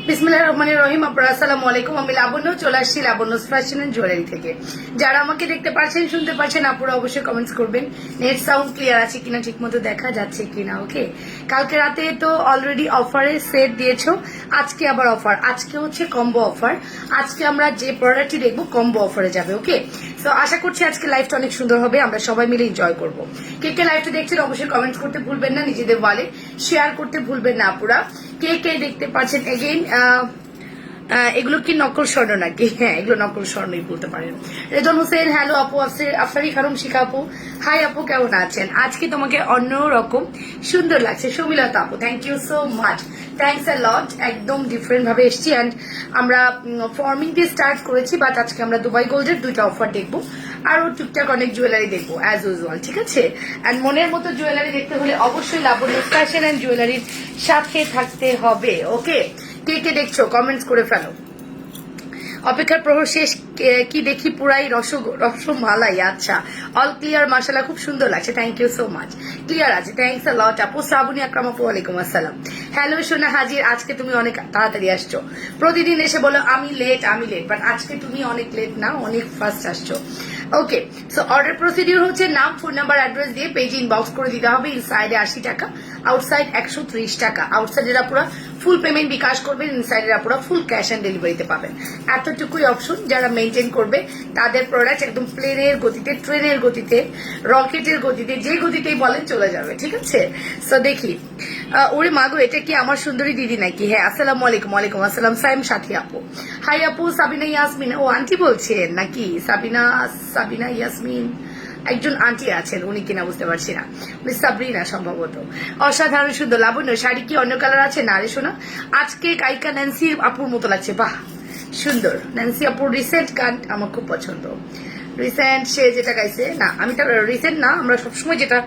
বিসমিল্লাহির রহমানির রহিম। আপনারা আসসালামু আলাইকুম। আমি লাবণ্য চলে আসছি লাবণ্য ফ্যাশন এন্ড জুয়েলারি থেকে। যারা আমাকে দেখতে পাচ্ছেন শুনতে পাচ্ছেন আপুরা অবশ্যই কমেন্টস করবেন নেট সাউন্ড ক্লিয়ার আছে কিনা, ঠিক মতো দেখা যাচ্ছে কিনা। ওকে, কালকে রাতে তো অলরেডি অফারে সেট দিয়েছো, আজকে আবার অফার, আজকে হচ্ছে কম্বো অফার। আজকে আমরা যে প্রোডাক্টটি দেখবো কম্বো অফারে যাবে। ওকে, তো আশা করছি আজকে লাইভটা অনেক সুন্দর হবে, আমরা সবাই মিলে এনজয় করবো। কে কে লাইভটা দেখছেন অবশ্যই কমেন্টস করতে ভুলবেন না, নিজেদের ওয়ালে শেয়ার করতে ভুলবেন না আপুরা। কে কে দেখতে পাচ্ছেন এগেইন এগুলো কি নকল স্বর্ণ নাকি? হ্যাঁ, এগুলো নকল স্বর্ণই বলতে পারেন। রেজন হোসেন হ্যালো আপু, আফসারি খানম শিখা আপু হাই আপু, কেমন আছেন? আজকে তোমাকে অন্যরকম সুন্দর লাগছে। শমিলতা আপু thank you so much, thanks a lot. একদম ডিফারেন্ট ভাবে এসছি অ্যান্ড আমরা ফর্মিং দিয়ে স্টার্ট করেছি, বাট আজকে আমরা দুবাই গোল্ডের দুইটা অফার দেখবো, আরো টুকটাক অনেক জুয়েলারি দেখবো অ্যাজ ইউজুয়াল। ঠিক আছে, অ্যান্ড মনের মতো জুয়েলারি দেখতে হলে অবশ্যই লাবণ্য ফ্যাশন অ্যান্ড জুয়েলারির সাথে থাকতে হবে। ওকে, কে কে দেখছো কমেন্টস করে ফেলো। অপেক্ষার প্রহর শেষ, কি দেখি পুরাই রসমালাই। আচ্ছা, অল ক্লিয়ার মাশাআল্লাহ, খুব সুন্দর লাগছে, thank you so much. Clear আছে, থ্যাংকস আ লট আপু। শ্রাবণী আকরাম আপু ওয়ালাইকুম আসসালাম, হ্যালো সোনা হাজির। আজকে তুমি অনেক তাড়াতাড়ি আসছো, প্রতিদিন এসে বলো আমি লেট, বাট আজকে তুমি অনেক লেট না, অনেক ফাস্ট আসছো। ওকে, সো অর্ডার প্রসিডিউর হচ্ছে নাম, ফোন নাম্বার, অ্যাড্রেস দিয়ে পেজে ইনবক্স করে দিতে হবে। ইনসাইডে 80 টাকা, আউটসাইড 130 টাকা। আউটসাইডের আপুরা ফুল পেমেন্ট বিকাশ করবেন, ইনসাইডের আপুরা ফুল ক্যাশ অন ডেলিভারিতে পাবেন। এতটুকুই অপশন, যারা মেনটেন করবে তাদের প্রোডাক্ট একদম প্লেনের গতিতে, ট্রেনের গতিতে, রকেটের গতিতে, যে গতিতেই বলেন চলে যাবে। ঠিক আছে, সো দেখি। ওরে মাগো, এটা কি আমার সুন্দরী দিদি নাকি? হ্যাঁ, আসসালামু আলাইকুম। ওয়ালাইকুম আসসালাম সাইম সাথী আপু, হাই আপু। সাবিনা ইয়াসমিন, ও আন্টি বলছেন নাকি? সাবিনা ইয়াসমিন একজন আন্টি আছেন, উনি কিনা বুঝতে পারছি না, উনি সাবরিনা সম্ভবত। অসাধারণ সুন্দর। লাবণ্য শাড়ি কি অন্য কালার আছে? না রে শোনা, আজকে কাইকা ন্যান্সি আপুর মতো লাগছে। বাহ, সুন্দর। ন্যান্সি আপুর রিসেন্ট গান আমার খুব পছন্দ। রিসেন্ট সে যেটা গাইছে, না আমি তার রিসেন্ট না, আমরা সবসময় যেটা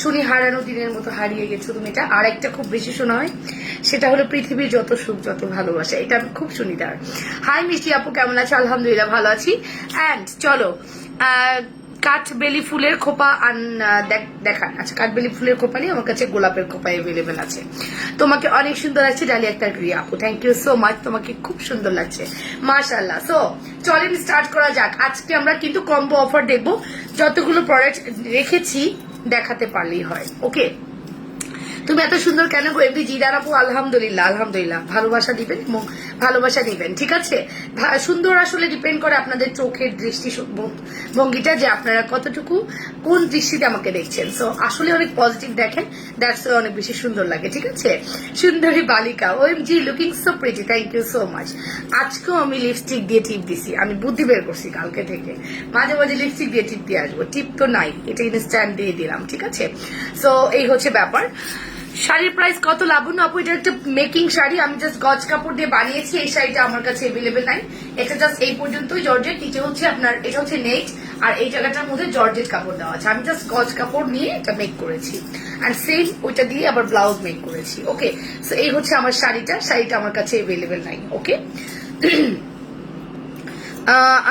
শুনি হারানো দিনের মতো হারিয়ে গেছো তুমি, এটা আর একটা খুব বেশি শোনা হয়, সেটা হলো পৃথিবীর যত সুখ যত ভালোবাসা, এটা আমি খুব শুনি তার। হাই মিষ্টি আপু, কেমন আছো? আলহামদুলিল্লাহ ভালো আছি। অ্যান্ড চলো কাঠবেলি ফুলের খোপা দেখান। আচ্ছা, কাঠবেলি ফুলের খোপা নিয়ে আমার কাছে গোলাপের খোপা এভেলেবেল আছে। তোমাকে অনেক সুন্দর লাগছে ডালিয়া একটা ক্রিয়া আপু, থ্যাংক ইউ সো মাচ, তোমাকে খুব সুন্দর লাগছে মাশাআল্লাহ। সো চলেন স্টার্ট করা যাক। আজকে আমরা কিন্তু কম্বো অফার দেখবো, যতগুলো প্রোডাক্ট রেখেছি দেখাতে পারলেই হয়। ওকে, তুমি এত সুন্দর কেন গো এমনি জিদার আপু? আলহামদুলিল্লাহ আলহামদুলিল্লাহ, ভালোবাসা দিবেন এবং ভালোবাসা দিবেন। ঠিক আছে, সুন্দর আসলে ডিপেন্ড করে আপনাদের চোখের দৃষ্টি ভঙ্গিটা, যে আপনারা কতটুকু কোন দৃষ্টিতে আমাকে দেখছেন। সো আসলে অনেক পজিটিভ দেখেন, দ্যাটস অনেক বেশি সুন্দর লাগে। ঠিক আছে, সুন্দরী বালিকা, OMG looking so pretty, thank you so much. আজকেও আমি লিপস্টিক দিয়ে টিপ দিছি, আমি বুদ্ধি বের করছি কালকে থেকে, মাঝে মাঝে লিপস্টিক দিয়ে টিপ দিয়ে আসবো। টিপ তো নাই, এটা ইনস্ট্যান্ট দিয়ে দিলাম। ঠিক আছে, সো এই হচ্ছে ব্যাপার। শাড়ির প্রাইস কত লাবণ্য আপু? এটা একটা মেকিং শাড়ি, আমি জাস্ট গজ কাপড় দিয়ে বানিয়েছি। এই শাড়িটা আমার কাছে এভেলেবেল নাই, এটা জাস্ট এই পর্যন্তই। জর্জেট, নিচে হচ্ছে আপনার, এটা হচ্ছে নেট, আর এই জায়গাটার মধ্যে জর্জেট কাপড় দেওয়া আছে। আমি জাস্ট গজ কাপড় নিয়ে এটা মেক করেছি, অ্যান্ড সেম ওইটা দিয়ে আবার ব্লাউজ মেক করেছি। ওকে, সো এই হচ্ছে আমার শাড়িটা আমার কাছে এভেলেবেল নাই। ওকে,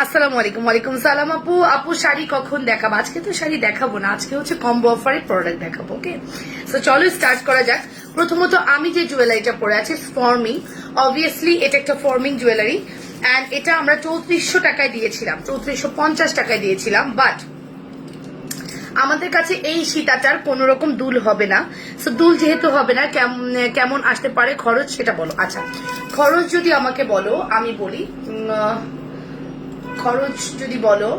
আসসালামু আলাইকুম। ওয়ালাইকুম সালাম আপু। আপু শাড়ি কখন দেখাবো? আজকে তো শাড়ি দেখাবো না, আজকে হচ্ছে কম্বো অফারের প্রোডাক্ট দেখাবো। ওকে, সো চলো স্টার্ট করা যাক। প্রথমত আমি যে জুয়েলারিটা পরে আছি ফর্মিং, অবভিয়াসলি এটা একটা ফর্মিং জুয়েলারি, অ্যান্ড এটা আমরা 3400 টাকায় দিয়েছিলাম, 3450 টাকায় দিয়েছিলাম, বাট আমাদের কাছে এই সীতাটার কোন রকম দুল হবে না। সো দুল যেহেতু হবে না, কেমন আসতে পারে খরচ সেটা বলো। আচ্ছা, খরচ যদি আমাকে বলো, আমি বলি খরচ যদি বলো,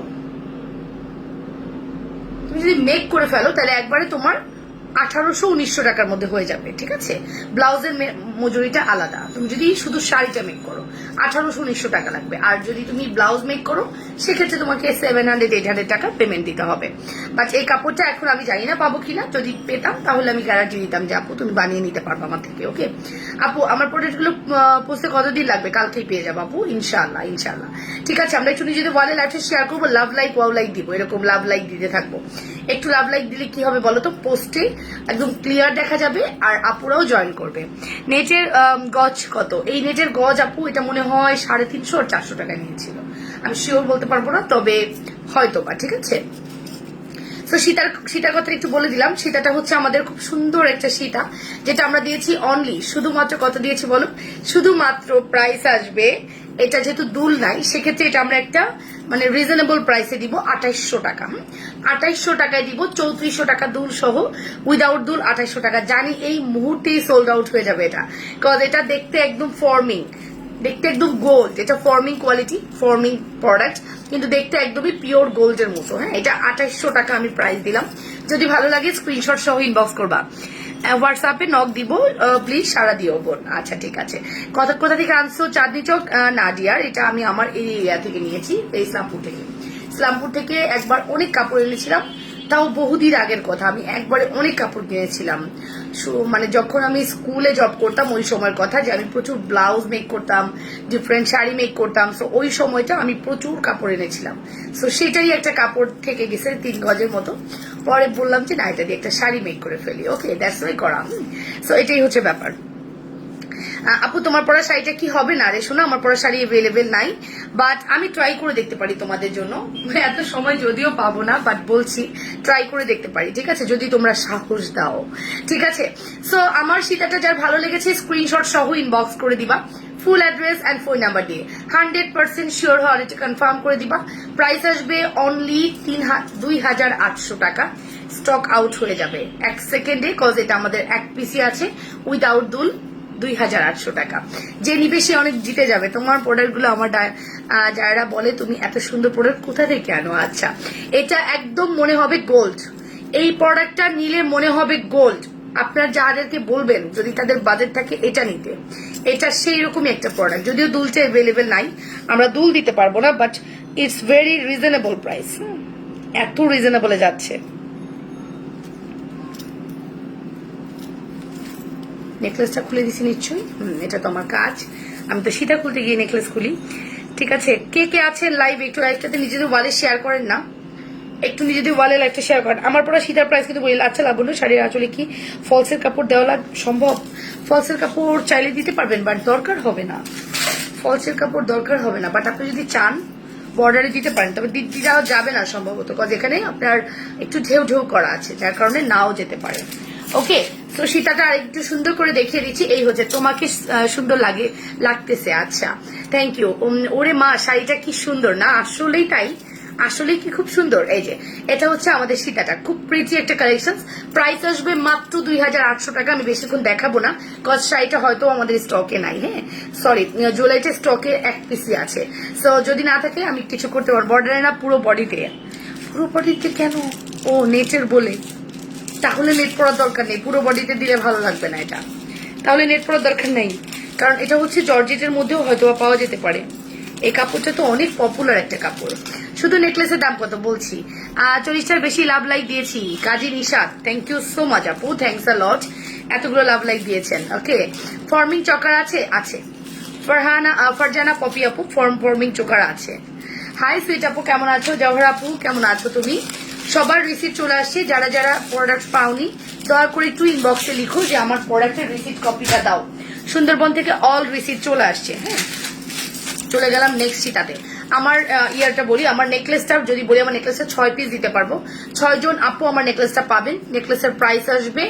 তুমি যদি মেক করে ফেলো তাহলে একবারে তোমার 1800-1900 টাকার মধ্যে হয়ে যাবে। ঠিক আছে, ব্লাউজের মজুরিটা আলাদা। তুমি যদি শুধু শাড়িটা মেক করো 1800-1900 টাকা লাগবে, আর যদি তুমি ব্লাউজ মেক করো সেক্ষেত্রে তোমাকে 700-800 টাকা পেমেন্ট দিতে হবে। বাট এই কাপড়টা এখন আমি জানি না পাবো কিনা, যদি পেতাম তাহলে আমি গ্যারান্টি দিতাম যে আপু তুমি বানিয়ে নিতে পারবো আমার থেকে। ওকে আপু, আমার প্রোডাক্টগুলো পৌঁছতে কতদিন লাগবে? কালকেই পেয়ে যাবো আপু, ইনশাআল্লাহ ইনশাআল্লাহ। ঠিক আছে, আমরা একটু নিজেদের ওয়ালে লাইফে শেয়ার করবো, লাভ লাইক ওয়াও লাইক দিব, এরকম লাভ লাইক দিতে থাকবো। একটু লাভ লাইক দিলে কি হবে বলো তো, পোস্টে একদম ক্লিয়ার দেখা যাবে আর আপুরাও জয়েন করবে। নেটের গজ কত? এই নেটের গজ আপু এটা মনে হয় 350 আর 400 টাকা নিয়েছিল, আমি শিওর বলতে পারবো না, তবে হয়তো বা। ঠিক আছে, সো সীতার কথা একটু বলে দিলাম। সীতাটা হচ্ছে আমাদের খুব সুন্দর একটা সীতা, যেটা আমরা দিয়েছি অনলি শুধুমাত্র কত দিয়েছি বলো? শুধুমাত্র প্রাইস আসবে, এটা যেহেতু দুল নাই সেক্ষেত্রে এটা আমরা একটা মানে রিজনেবল প্রাইসে দিব 2800 টাকা। 2800 টাকায় দিব, 3400 টাকা দুল সহ, উইদাউট দুল 2800 টাকা। জানি এই মুহূর্তেই সোল্ড আউট হয়ে যাবে এটা, কজ এটা দেখতে একদম ফর্মিং, দেখতে একদম গোল্ড, এটা ফর্মিং কোয়ালিটি, ফর্মিং প্রোডাক্ট, কিন্তু দেখতে একদমই পিওর গোল্ডের মতো। হ্যাঁ, এটা 2800 টাকা আমি প্রাইস দিলাম। যদি ভালো লাগে স্ক্রিনশট সহ ইনবক্স করবা, হোয়াটসঅ্যাপে নক দিব, প্লিজ সারা দিও বোন। আচ্ছা ঠিক আছে। কোথা থেকে আনছো? চাঁদনি চক নাডিয়ার, এটা আমি আমার এই এরিয়া থেকে নিয়েছি, ইসলামপুর থেকে। ইসলামপুর থেকে একবার অনেক কাপড় এনেছিলাম, তাও বহুদিন আগের কথা। আমি একবারে অনেক কাপড় কিনেছিলাম, মানে যখন আমি স্কুলে জব করতাম ওই সময়ের কথা, যে আমি প্রচুর ব্লাউজ মেক করতাম, ডিফারেন্ট শাড়ি মেক করতাম। সো ওই সময়টা আমি প্রচুর কাপড় এনেছিলাম। সো সেটাই একটা কাপড় থেকে গেছে 3 গজের মতো। পরে বললাম যে না, এটা দিয়ে একটা শাড়ি মেক করে ফেলি। ওকে, দ্যাটস ওয়াই করা। সো এটাই হচ্ছে ব্যাপার। আপু তোমার পরা শাড়িটা কি হবে? না রে শোনা, আমার পরা শাড়ি অ্যাভেলেবেল নাই, বাট আমি ট্রাই করে দেখতে পারি তোমাদের জন্য। এত সময় যদিও পাবো না, বাট বলছি ট্রাই করে দেখতে পারি, ঠিক আছে, যদি তোমরা সাহস দাও, ঠিক আছে। সো আমার সীতাটা যার ভালো লেগেছে স্ক্রিনশট সহ ইনবক্স করে দিবা, ফুল অ্যাড্রেস অ্যান্ড ফোন নাম্বার দিয়ে 100% শিওর হওয়ার এটা কনফার্ম করে দিবা। প্রাইস আসবে অনলি 2800 টাকা। স্টক আউট হয়ে যাবে 1 সেকেন্ডে, কজ এটা আমাদের 1 পিসি আছে, উইদাউট দুল 2800 টাকা। যে নিবে সে অনেক জিতে যাবে। তোমার প্রোডাক্ট গুলো আমার যারা বলে তুমি এত সুন্দর প্রোডাক্ট কোথা থেকে আনো, আচ্ছা এটা একদম মনে হবে গোল্ড। এই প্রোডাক্টটা নিলে মনে হবে গোল্ড। আপনার যাদেরকে বলবেন যদি তাদের বাজেট থাকে এটা নিতে, এটা সেই রকমই একটা প্রোডাক্ট। যদিও দুলটা অ্যাভেলেবেল নাই, আমরা দুল দিতে পারবো না, but it's very reasonable price. এত রিজনেবলে যাচ্ছে। নেকলেসটা খুলে দিছি নিশ্চয়ই, এটা তো আমার কাজ, আমি তো সীতা খুলতে গিয়ে নেকলেস খুলি। ঠিক আছে, কে কে আছেন লাইভ, একটু লাইভটাতে নিজেদের ওয়ালে শেয়ার করেন না, একটু নিজেদের ওয়ালে লাইভটা শেয়ার করেন। আমার পরা সীতার প্রাইস কিন্তু বলি। আচ্ছা লাবণ্য, শাড়ির আঁচলে কি ফলসের কাপড় দেওয়া সম্ভব? ফলসের কাপড় চাইলে দিতে পারবেন, বাট দরকার হবে না, ফলসের কাপড় দরকার হবে না, বাট আপনি যদি চান বর্ডারে দিতে পারেন, তবে দেওয়া যাবে না সম্ভবত, কজ এখানে আপনার একটু ঢেউ ঢেউ করা আছে, যার কারণে নাও যেতে পারে। ওকে, তো সীতাটা আরেকটু সুন্দর করে দেখিয়ে দিচ্ছি। এই হচ্ছে, তোমাকে সুন্দর লাগতেছে। আচ্ছা থ্যাংক ইউ। ওরে মা, শাড়িটা কি সুন্দর না? আসলেই তাই, আসলেই কি খুব সুন্দর। এই যে এটা হচ্ছে আমাদের সীতাটা, খুব প্রিটি একটা কালেকশন। প্রাইস আসবে মাত্র 2800 টাকা। আমি বেশিক্ষণ দেখাবো না, কজ শাড়িটা হয়তো আমাদের স্টকে নাই। হ্যাঁ সরি, জুয়েলারিটা স্টকে 1 পিসি আছে। সো যদি না থাকে আমি কিছু করতে পারবো। বর্ডারে না, পুরো বডিতে। পুরো বডিতে কেন? ও নেটের বলে, তাহলে নেট পরার দরকার নেই, পুরো বডিতে দিলে ভালো লাগবে না এটা, তাহলে নেট পরার দরকার নেই, কারণ এটা হচ্ছে জর্জেটের মধ্যেও হয়তো পাওয়া যেতে পারে। এই কাপড়টা তো অনেক পপুলার একটা কাপড়। শুধু নেকলেসের দাম কত বলছি? 40টার বেশি লাভ লাইক দিয়েছি। Kazi Nishad, thank you so much আপু, থ্যাংকস আ লট, এতগুলো লাভ লাইক দিয়েছেন। ওকে, ফর্মিং চকার আছে? আছে। ফারজানা পপি আপু, ফর্মিং চোকার আছে। হাই সুইট আপু, কেমন আছো? জওহর আপু, কেমন আছো তুমি? সবার রিসিপ্ট চলে আসছে। যারা যারা প্রোডাক্ট পাওনি দয়া করে একটু ইনবক্সে লিখো যে আমার প্রোডাক্টের রিসিপ্ট কপিটা দাও। সুন্দরবন থেকে অল রিসিপ্ট চলে আসছে। হ্যাঁ, চলে গেলাম নেক্সট সীতাতে। আমার ইয়ারটা বলি, আমার নেকলেসটা যদি বলি, আমার নেকলেসটা 6 পিস দিতে পারবো। 6 জন আপু আমার নেকলেসটা পাবেন। নেকলেসের প্রাইস আসবে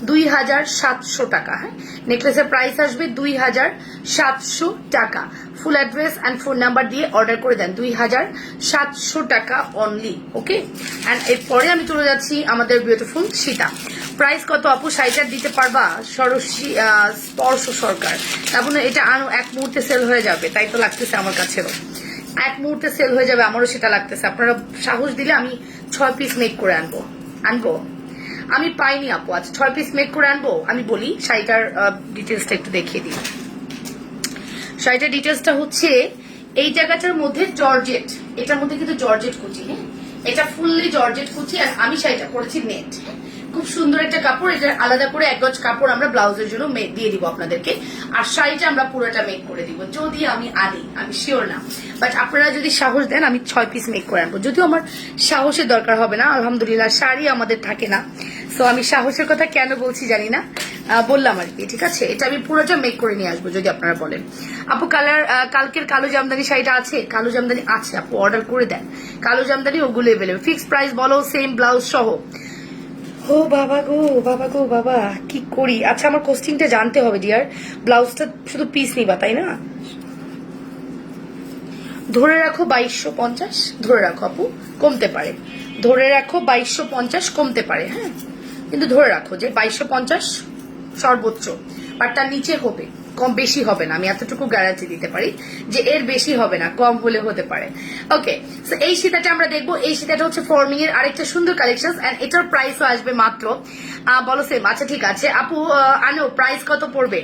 2700 টাকা। হ্যাঁ, নেকলেসের প্রাইস আসবে 2700 টাকা। Full address and phone number দিয়ে অর্ডার করে দেন, 2700 টাকা অনলি। ওকে, অ্যান্ড এরপরে আমি চলে যাচ্ছি আমাদের বিউটিফুল সীতা। প্রাইস কত আপু? শাড়িটা দিতে পারবা? স্পর্শ সরকার। তারপর এটা আরো 1 মুহূর্তে সেল হয়ে যাবে, তাই তো লাগতেছে আমার কাছেও। 1 মুহূর্তে সেল হয়ে যাবে, আমারও সেটা লাগতেছে। আপনারা সাহস দিলে আমি 6 পিস মেক করে আনবো। আমি পাইনি আপু, আচ্ছা 6 পিস মেক করে আনবো। আমি বলি শাড়িটার ডিটেলসটা একটু দেখিয়ে দিই। শাড়িটার ডিটেলসটা হচ্ছে এই জায়গাটার মধ্যে জর্জেট, এটার মধ্যে কিন্তু জর্জেট কুচি। হ্যাঁ, এটা ফুললি জর্জেট কুচি, আর আমি শাড়িটা করেছি নেট। খুব সুন্দর একটা কাপড়। এটা আলাদা করে 1 গজ কাপড় আমরা ব্লাউজের জন্য দিয়ে দিব আপনাদেরকে, আর শাড়িটা আমরা পুরোটা মেক করে দিব। যদি আমি আনি, আমি শিওর না, বাট আপনারা যদি সাহস দেন আমি 6 পিস মেক করে আনবো। যদিও আমার সাহসের দরকার হবে না, আলহামদুলিল্লাহ শাড়ি আমাদের থাকে না। সো আমি সাহসের কথা কেন বলছি জানি না, বললাম আর কি, ঠিক আছে। এটা আমি পুরোটা মেক করে নিয়ে আসবো যদি আপনারা বলেন। আপু কালার কালকের কালো জামদানি শাড়িটা আছে? কালো জামদানি আছে আপু, অর্ডার করে দেন। কালো জামদানি ওগুলো এভেলেবেল। ফিক্সড প্রাইস বলো, সেম ব্লাউজ সহ। ও বাবা গো বাবা গো বাবা, কি করি? আচ্ছা আমার কস্টিংটা জানতে হবে ডিয়ার। ব্লাউজটা শুধু পিস নিবা তাই না? ধরে রাখো 2250, ধরে রাখো আপু, কমতে পারে। ধরে রাখো 2250 কমতে পারে, হ্যাঁ, কিন্তু ধরে রাখো যে 2250 সর্বোচ্চ, বাট তার নিচে হবে, কম বেশি হবে না। আমি এতটুকু গ্যারান্টি দিতে পারি যে এর বেশি হবে না, কম হলে হতে পারে। ওকে, সো এই সীতাটা আমরা দেখবো। এই সীতাটা হচ্ছে ফর্মিং এর আরেকটা সুন্দর কালেকশন, এন্ড এটার প্রাইসও আসবে মাত্র বলো সেম। আচ্ছা ঠিক আছে আপু, আনো প্রাইস কত পড়বে?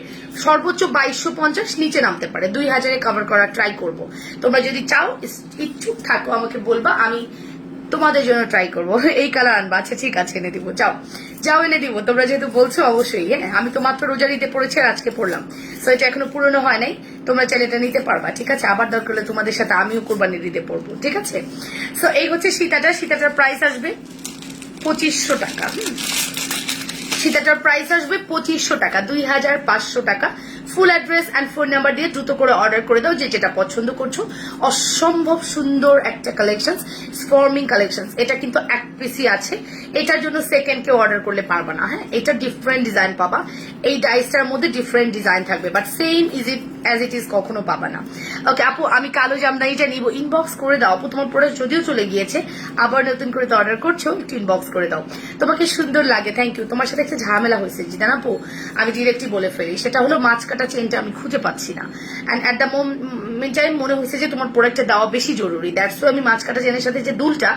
সর্বোচ্চ 2250, নিচে নামতে পারে 2000-এ কভার করার ট্রাই করব। তোমরা যদি চাও ইচ্ছুক থাকো আমাকে বলবা, আমি তোমাদের জন্য ট্রাই করবো। এই কালার আনবা? আচ্ছা ঠিক আছে, এনে দিব। যাও যাও এনে দিব, তোমরা যেহেতু বলছো অবশ্যই। হ্যাঁ, আমি তো মাত্র রোজারিতে পড়েছি আর আজকে পড়লাম, সো এটা এখনো পুরনো হয় নাই। তোমরা চাইলে এটা নিতে পারবা, ঠিক আছে। আবার দরকার হলে তোমাদের সাথে আমিও কোরবানি দিতে পড়বো, ঠিক আছে। সো এই হচ্ছে সীতাটা। সীতাটার প্রাইস আসবে 2500 টাকা। সীতাটার প্রাইস আসবে 2500 টাকা, 2500 টাকা। Full address and phone number দিয়ে দ্রুত করে অর্ডার করে দাও যে যেটা পছন্দ করছো। অসম্ভব সুন্দর একটা কালেকশন, ফর্মিং কালেকশন। এটা কিন্তু এক পিসি আছে, এটার জন্য সেকেন্ড কেউ অর্ডার করলে পারবা না। হ্যাঁ, এটা ডিফারেন্ট ডিজাইন পাবা, এই ডাইসটার মধ্যে ডিফারেন্ট ডিজাইন থাকবে, but same as it is কখনো পাবা না। ওকে আপু, আমি কালো জামদানিটা নিব, ইনবক্স করে দাও আপু। তোমার প্রোডাক্ট যদিও চলে গিয়েছে, আবার নতুন করে তো অর্ডার করছো, একটু ইনবক্স করে দাও। তোমাকে সুন্দর লাগে, থ্যাংক ইউ। তোমার সাথে একটা ঝামেলা হয়েছে জিদান আপু, আমি ডিরেক্টলি বলে ফেলি। সেটা হলো মাছ কাটা চেনটা আমি খুঁজে পাচ্ছি না, and at the moment time মনে হয়েছে যে তোমার প্রোডাক্টটা দেওয়া বেশি জরুরি, দ্যাটস ওয়াই আমি মাছ কাটা চেনের সাথে যে দুলটা,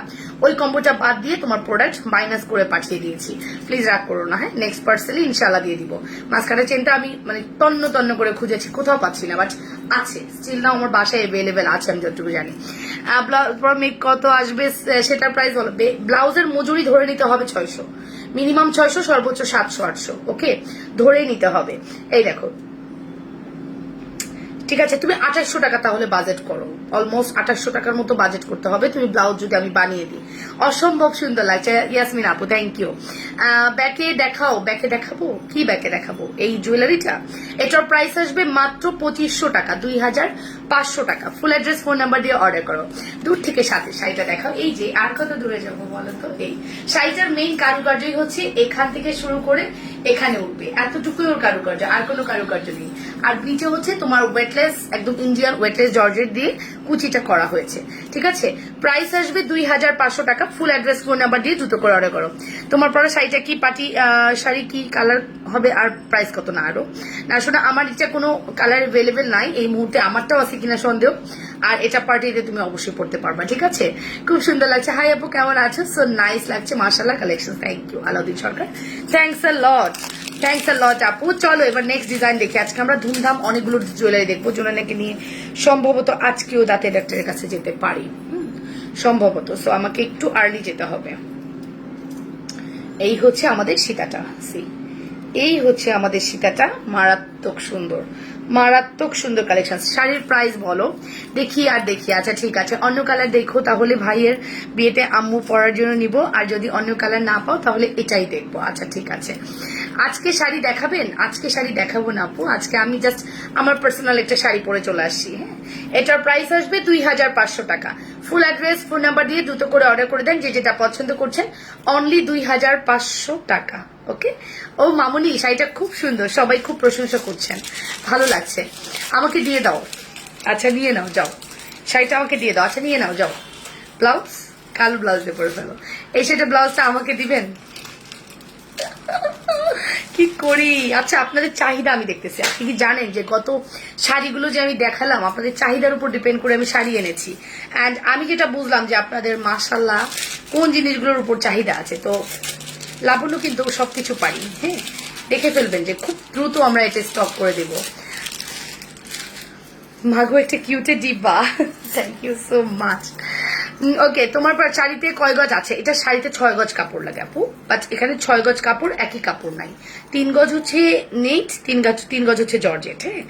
ওই কম্বোটা বাদ দিয়ে তোমার প্রোডাক্ট মাইনাস করে পাঠিয়ে দিয়েছি। প্লিজ রাগ করো না, হ্যাঁ, নেক্সট পার্সেলে ইনশাল্লাহ দিয়ে দিব। মাছ কাটা চেনটা আমি মানে তন্ন তন্ন করে খুঁজেছি, কোথাও পাচ্ছি না, বাট আছে স্টিল না, আমার বাসায় অ্যাভেলেবেল আছে আমি যতটুকু জানি। মেক কত আসবে সেটার প্রাইস বলো। ব্লাউজের মজুরি ধরে নিতে হবে 600, মিনিমাম 600, সর্বোচ্চ 700-800। ওকে, ধরেই নিতে হবে। এই দেখো, ঠিক আছে, তুমি 2800 টাকা তাহলে বাজেট করো, অলমোস্ট 2800 টাকার মতো বাজেট করতে হবে তুমি ব্লাউজ যদি আমি বানিয়ে দিই। অসম্ভব সুন্দর লাগছে ইয়াসমিন আপু, থ্যাংক ইউ। ব্যাকে দেখাও, ব্যাকে দেখাবো কি? ব্যাকে দেখাবো এই জুয়েলারিটা। এটার প্রাইস আসবে মাত্র 2500 টাকা, 2500 টাকা। ফুল অ্যাড্রেস ফোন নাম্বার দিয়ে অর্ডার করো। দূর থেকে সাথে শাড়িটা দেখাও। এই যে আর কত দূরে যাবো বলো তো? এই শাড়িটার মেইন কারুকার্যই হচ্ছে এখান থেকে শুরু করে এখানে উঠবে, এতটুকুই ওর কারুকার্য, আর কোনো কারুকার্য নেই। আর নিচে হচ্ছে তোমার ওয়েটলেস, একদম ইন্ডিয়ান ওয়েটলেস জর্জেট দিয়ে কুচিটা করা হয়েছে, ঠিক আছে। প্রাইস আসবে 2500 টাকা। ফুল অ্যাড্রেস ফোন নাম্বার দিয়ে দ্রুত করে অর্ডার করো। তোমার পরে শাড়িটা কি পার্টি শাড়ি, কি কালার হবে, আর প্রাইস কত? না আরো না শোনা, আমার এটা কোনো কালার অ্যাভেলেবেল নাই এই মুহূর্তে, আমারটাও আছে কিনা সন্দেহ। আর এটা পার্টিতে তুমি অবশ্যই পড়তে পারবা, ঠিক আছে। খুব সুন্দর লাগছে। হাই আপু, কেমন আছো? সো নাইস লাগছে, মাশাআল্লাহ collection, thank you Alauddin Sarkar, thanks a lot, thanks a lot আপু। চলো এবার নেক্সট ডিজাইন দেখি। আজকে আমরা ধুমধাম অনেকগুলো জুয়েলারি দেখবো, জোনাকে নিয়ে সম্ভবত আজকেও দাঁতের ডাক্তারের কাছে যেতে পারি সম্ভবত, সো আমাকে একটু আর্লি যেতে হবে। এই হচ্ছে আমাদের সীতাটা, এই হচ্ছে আমাদের সীতাটা, মারাত্মক সুন্দর, মারাত্মক সুন্দর কালেকশন। শাড়ির প্রাইস বলো দেখি আর দেখি। আচ্ছা ঠিক আছে, অন্য কালার দেখো তাহলে ভাইয়ের বিয়েতে আম্মু পরার জন্য নিব, আর যদি অন্য কালার না পাও তাহলে এটাই দেখবো। আচ্ছা ঠিক আছে, আজকে শাড়ি দেখাবেন? আজকে শাড়ি দেখাবো না আপু, আজকে আমি জাস্ট আমার পার্সোনাল একটা শাড়ি পরে চলে আসছি। হ্যাঁ, এটার প্রাইস আসবে 2500 টাকা। ফুল অ্যাড্রেস ফোন নাম্বার দিয়ে দ্রুত করে অর্ডার করে দেন যে যেটা পছন্দ করছেন, অনলি 2500 টাকা। ওকে, ও মামুনি শাড়িটা খুব সুন্দর, সবাই খুব প্রশংসা করছেন, ভালো লাগছে। আমাকে দিয়ে দাও। আচ্ছা নিয়ে নাও, যাও শাড়িটা আমাকে দিয়ে দাও। আচ্ছা নিয়ে নাও, যাও। ব্লাউজ, কালো ব্লাউজ দিয়ে পরে ফেলো। এই সেটা ব্লাউজটা আমাকে দিবেন? কি করি? আচ্ছা আপনাদের চাহিদা আমি দেখতেছি। আপনি কি জানেন যে গত শাড়িগুলো যে আমি দেখালাম আপনাদের চাহিদার উপর ডিপেন্ড করে আমি শাড়ি এনেছি, এন্ড আমি যেটা বুঝলাম যে আপনাদের মাশাআল্লাহ কোন জিনিসগুলোর উপর চাহিদা আছে। তো লাবণ্য কিন্তু সবকিছু পারি, হ্যাঁ, দেখে ফেলবেন যে খুব দ্রুত আমরা এটা স্টক করে দেব। মাগো একটা কিউটে ডিব্বা, থ্যাংক ইউ সো মাচ। ওকে, তোমার শাড়িতে কয় গজ আছে? এটা শাড়িতে 6 গজ কাপড় লাগে আপু, বাট এখানে 6 গজ কাপড়, একই কাপড় নাই। 3 গজ হচ্ছে নেট, 3 গজ হচ্ছে জর্জেট। হ্যাঁ,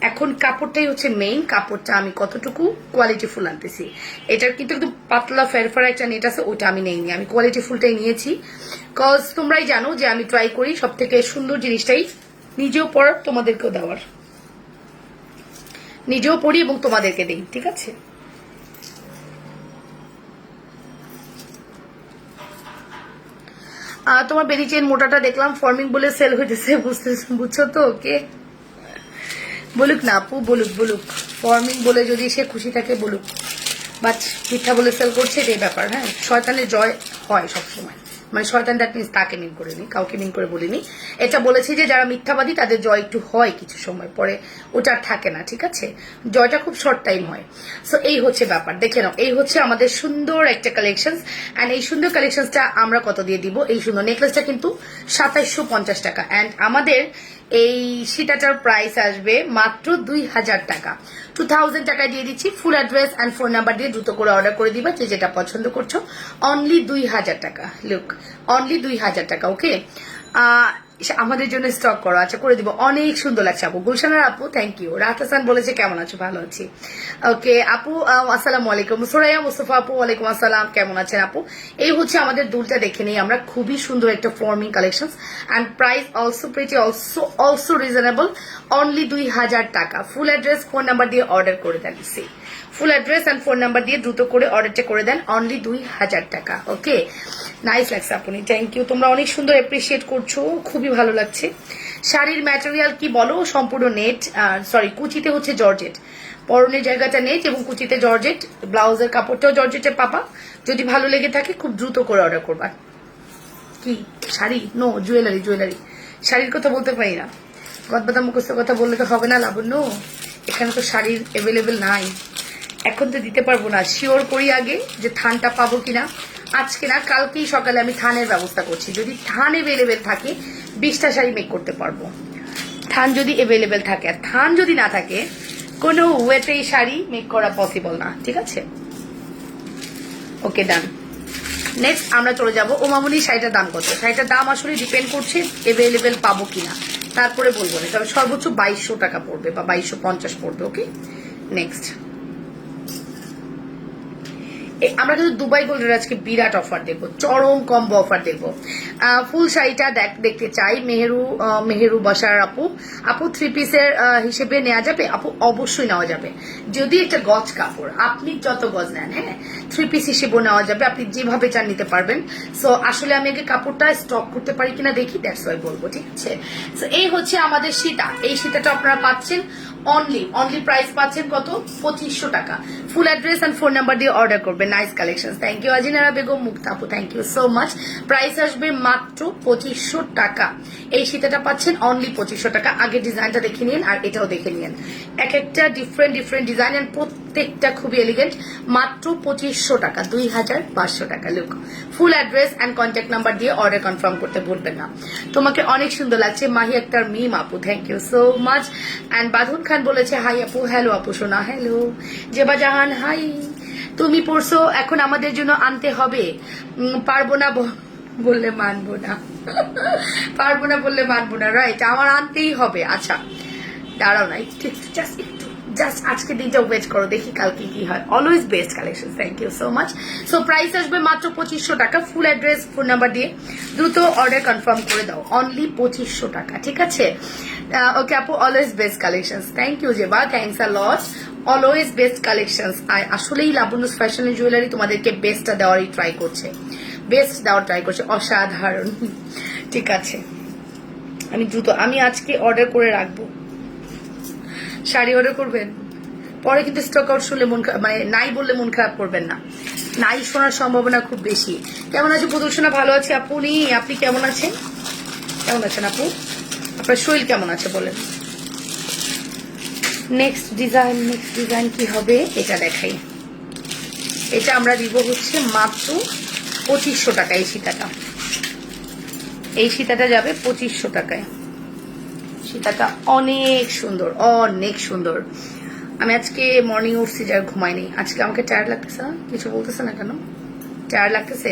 এখন কাপড়টাই হচ্ছে মেইন। কাপড়টা আমি কতটুকু কোয়ালিটি ফুল আনতেছি। এটার কিন্তু একটু পাতলা ফেরফারা একটা নেট আছে, ওটা আমি নেইনি, আমি কোয়ালিটি ফুলটাই নিয়েছি। কজ তোমরাই জানো যে আমি ট্রাই করি সব থেকে সুন্দর জিনিসটাই নিজেও পরার, তোমাদেরকেও দেওয়ার। নিজেও পড়ি এবং তোমাদেরকে দিই, ঠিক আছে? তোমার বেরি চেন মোটাটা দেখলাম ফর্মিং বলে সেল হইতেছে, বুঝছো তো? ওকে, বলুক না আপু, বলুক বলুক, ফর্মিং বলে যদি সে খুশি থাকে বলুক, বাট মিথ্যা বলে সেল করছে, এটাই ব্যাপার। হ্যাঁ, শয়তানের জয় হয় সবসময়, মানে শয়তান দ্যাট মিনস তাকে মিন করিনি, কাউকে মিন করে বলিনি। এটা বলেছি যে যারা মিথ্যাবাদী তাদের জয় একটু হয় কিছু সময় পরে, ওটা আর থাকে না, ঠিক আছে? জয়টা খুব শর্ট টাইম হয়। সো এই হচ্ছে ব্যাপার, দেখে নাও, এই হচ্ছে আমাদের সুন্দর একটা কালেকশন। অ্যান্ড এই সুন্দর কালেকশনটা আমরা কত দিয়ে দিব? এই সুন্দর নেকলেসটা কিন্তু 2750 টাকা। অ্যান্ড আমাদের এই সীতাটার প্রাইস আসবে মাত্র 2000 টাকা। 2000 টাকায় দিয়ে দিচ্ছি। ফুল অ্যাড্রেস অ্যান্ড ফোন নাম্বার দিয়ে দ্রুত করে অর্ডার করে দিবা, যে যেটা পছন্দ করছো। অনলি 2000 টাকা। লুক, অনলি 2000 টাকা। ওকে, আমাদের জন্য স্টক করো। আচ্ছা, করে দিব। অনেক সুন্দর লাগছে আপু। গুলশানের আপু, থ্যাংক ইউ। রাত হাসান বলেছে কেমন আছো? ভালো আছি। ওকে আপু, আসসালামু আলাইকুম। সোরাইয়া মুস্তফা আপু, ওয়ালাইকুম আসসালাম, কেমন আছেন আপু? এই হচ্ছে আমাদের দুলটা, দেখে নেই আমরা। খুবই সুন্দর একটা forming collection and price also pretty, also reasonable. Only 2000 টাকা। ফুল অ্যাড্রেস ফোন নাম্বার দিয়ে অর্ডার করে দেন। Full address and phone number দিয়ে দ্রুত করে অর্ডারটা করে দেন। অনলি 2000 টাকা। ওকে, নাইস লাগছে আপনি, থ্যাংক ইউ। তোমরা অনেক সুন্দর অ্যাপ্রিসিয়েট করছো, খুবই ভালো লাগছে। শাড়ির ম্যাটেরিয়াল কি বলো? সম্পূর্ণ নেট, সরি কুচিতে হচ্ছে জর্জেট। পরনের জায়গাটা নেট এবং কুচিতে জর্জেট। ব্লাউজের কাপড়টাও জর্জেটের পাবা। যদি ভালো লেগে থাকে খুব দ্রুত করে অর্ডার করবা। কি শাড়ি? No, jewellery. জুয়েলারি, শাড়ির কথা বলতে পারি না। গদবাদা মুখস্থ কথা বললে তো হবে না লাবণ্য। এখানে তো শাড়ির অ্যাভেলেবেল নাই, এখন তো দিতে পারবো না। শিওর করি আগে যে থানটা পাবো কিনা। আজকে না, কালকেই সকালে আমি থানের ব্যবস্থা করছি। যদি থান অ্যাভেলেবেল থাকে 20টা শাড়ি মেক করতে পারবো। থান যদি অ্যাভেলেবেল থাকে, আর থান যদি না থাকে কোনো ওয়েতেই শাড়ি মেক করা পসিবল না, ঠিক আছে? ওকে, ডান। নেক্সট আমরা চলে যাবো ওমামুনি। শাড়িটার দাম কত? শাড়িটার দাম আসলে ডিপেন্ড করছে অ্যাভেলেবেল পাবো কিনা, তারপরে বলবো না। তবে সর্বোচ্চ 2200 টাকা পড়বে বা 2250 পড়বে। ওকে, নেক্সট আমরা কিন্তু দুবাই গোল্ডের আজকে বিরাট অফার দেখবো, চরম কম্বো অফার দেখবো। ফুল শাড়িটা দেখতে চাই। মেহেরু বসার আপু, 3 পিসের হিসেবে নেওয়া যাবে আপু? অবশ্যই নেওয়া যাবে, যদি একটা গজ কাপড় আপনি যত গজ নেন, হ্যাঁ 3 পিস হিসেবেও নেওয়া যাবে। আপনি যেভাবে চান নিতে পারবেন। সো আসলে আমি আগে কাপড়টা স্টক করতে পারি কিনা দেখি, দ্যাটস ওয়াই বলবো, ঠিক আছে? সো এই হচ্ছে আমাদের সীতা। এই সীতাটা আপনারা পাচ্ছেন অনলি প্রাইস পাচ্ছেন কত? 2500 টাকা। Full address and phone number দিয়ে অর্ডার করবেন। Nice collection, thank you. Ajinara Begum, Mukta আপু, thank you so much. Price আসবে মাত্র 2500 টাকা। এই সীতাটা পাচ্ছেন অনলি 2500 টাকা। আগে ডিজাইনটা দেখে নিন আর এটাও দেখে নিন। এক একটা ডিফারেন্ট ডিজাইন এন্ড প্রত্যেকটা খুবই এলিগেন্ট। মাত্র 2500 টাকা, 2500 টাকা। Look, full address and contact number দিয়ে অর্ডার কনফার্ম করতে ভুলবেন না। তোমাকে অনেক সুন্দর লাগছে মাহি আক্তার মিম আপু, thank you so much. And Badhon Khan বলেছে হাই আপু। হ্যালো আপু সোনা, হ্যালো। জেবা জাহান, হাই। তুমি পড়ছো, এখন আমাদের জন্য আনতে হবে। পারবো না বললে মানবো না। পারবো না বললে মানবো না, রাইট? আমার আনতেই হবে। আচ্ছা দাঁড়াও না, একটু জাস্ট আজকে দিনটা ওয়েট করো, দেখি কালকে কি হয়। Always best collection, thank you so much. So price আসবে মাত্র 2500 টাকা। ফুল অ্যাড্রেস ফোন নাম্বার দিয়ে দ্রুত অর্ডার কনফার্ম করে দাও। অনলি 2500 টাকা, ঠিক আছে? ওকে আপু, always best collection, thank you Zeba, thanks a lot. Always best collection. আসলেই লাবণ্যস ফ্যাশনের জুয়েলারি তোমাদেরকে বেস্টটা দেওয়ারই ট্রাই করছে, অসাধারণ। ঠিক আছে, আমি আজকে অর্ডার করে রাখবো। শাড়ি অর্ডার করবেন, পরে কিন্তু স্টক আউট শুনলে মানে নাই বললে মন খারাপ করবেন না। নাই শোনার সম্ভাবনা খুব বেশি। কেমন আছে প্রদর্শনা? ভালো আছে আপনি কেমন আছেন? কেমন আছেন আপু? আপনার শরীর কেমন আছে বলেন। নেক্সট ডিজাইন কি হবে এটা দেখাই। এটা আমরা দিব হচ্ছে মাত্র 2500 টাকা। এই সীতাটা যাবে 2500 টাকায়। সীতাটা অনেক সুন্দর, অনেক সুন্দর। আমি আজকে মর্নিং উঠছি, যার ঘুমাইনি। আজকে আমাকে টায়ার্ড লাগতেছে না, কিছু বলতেছে না কেন? টায়ার্ড লাগতেছে?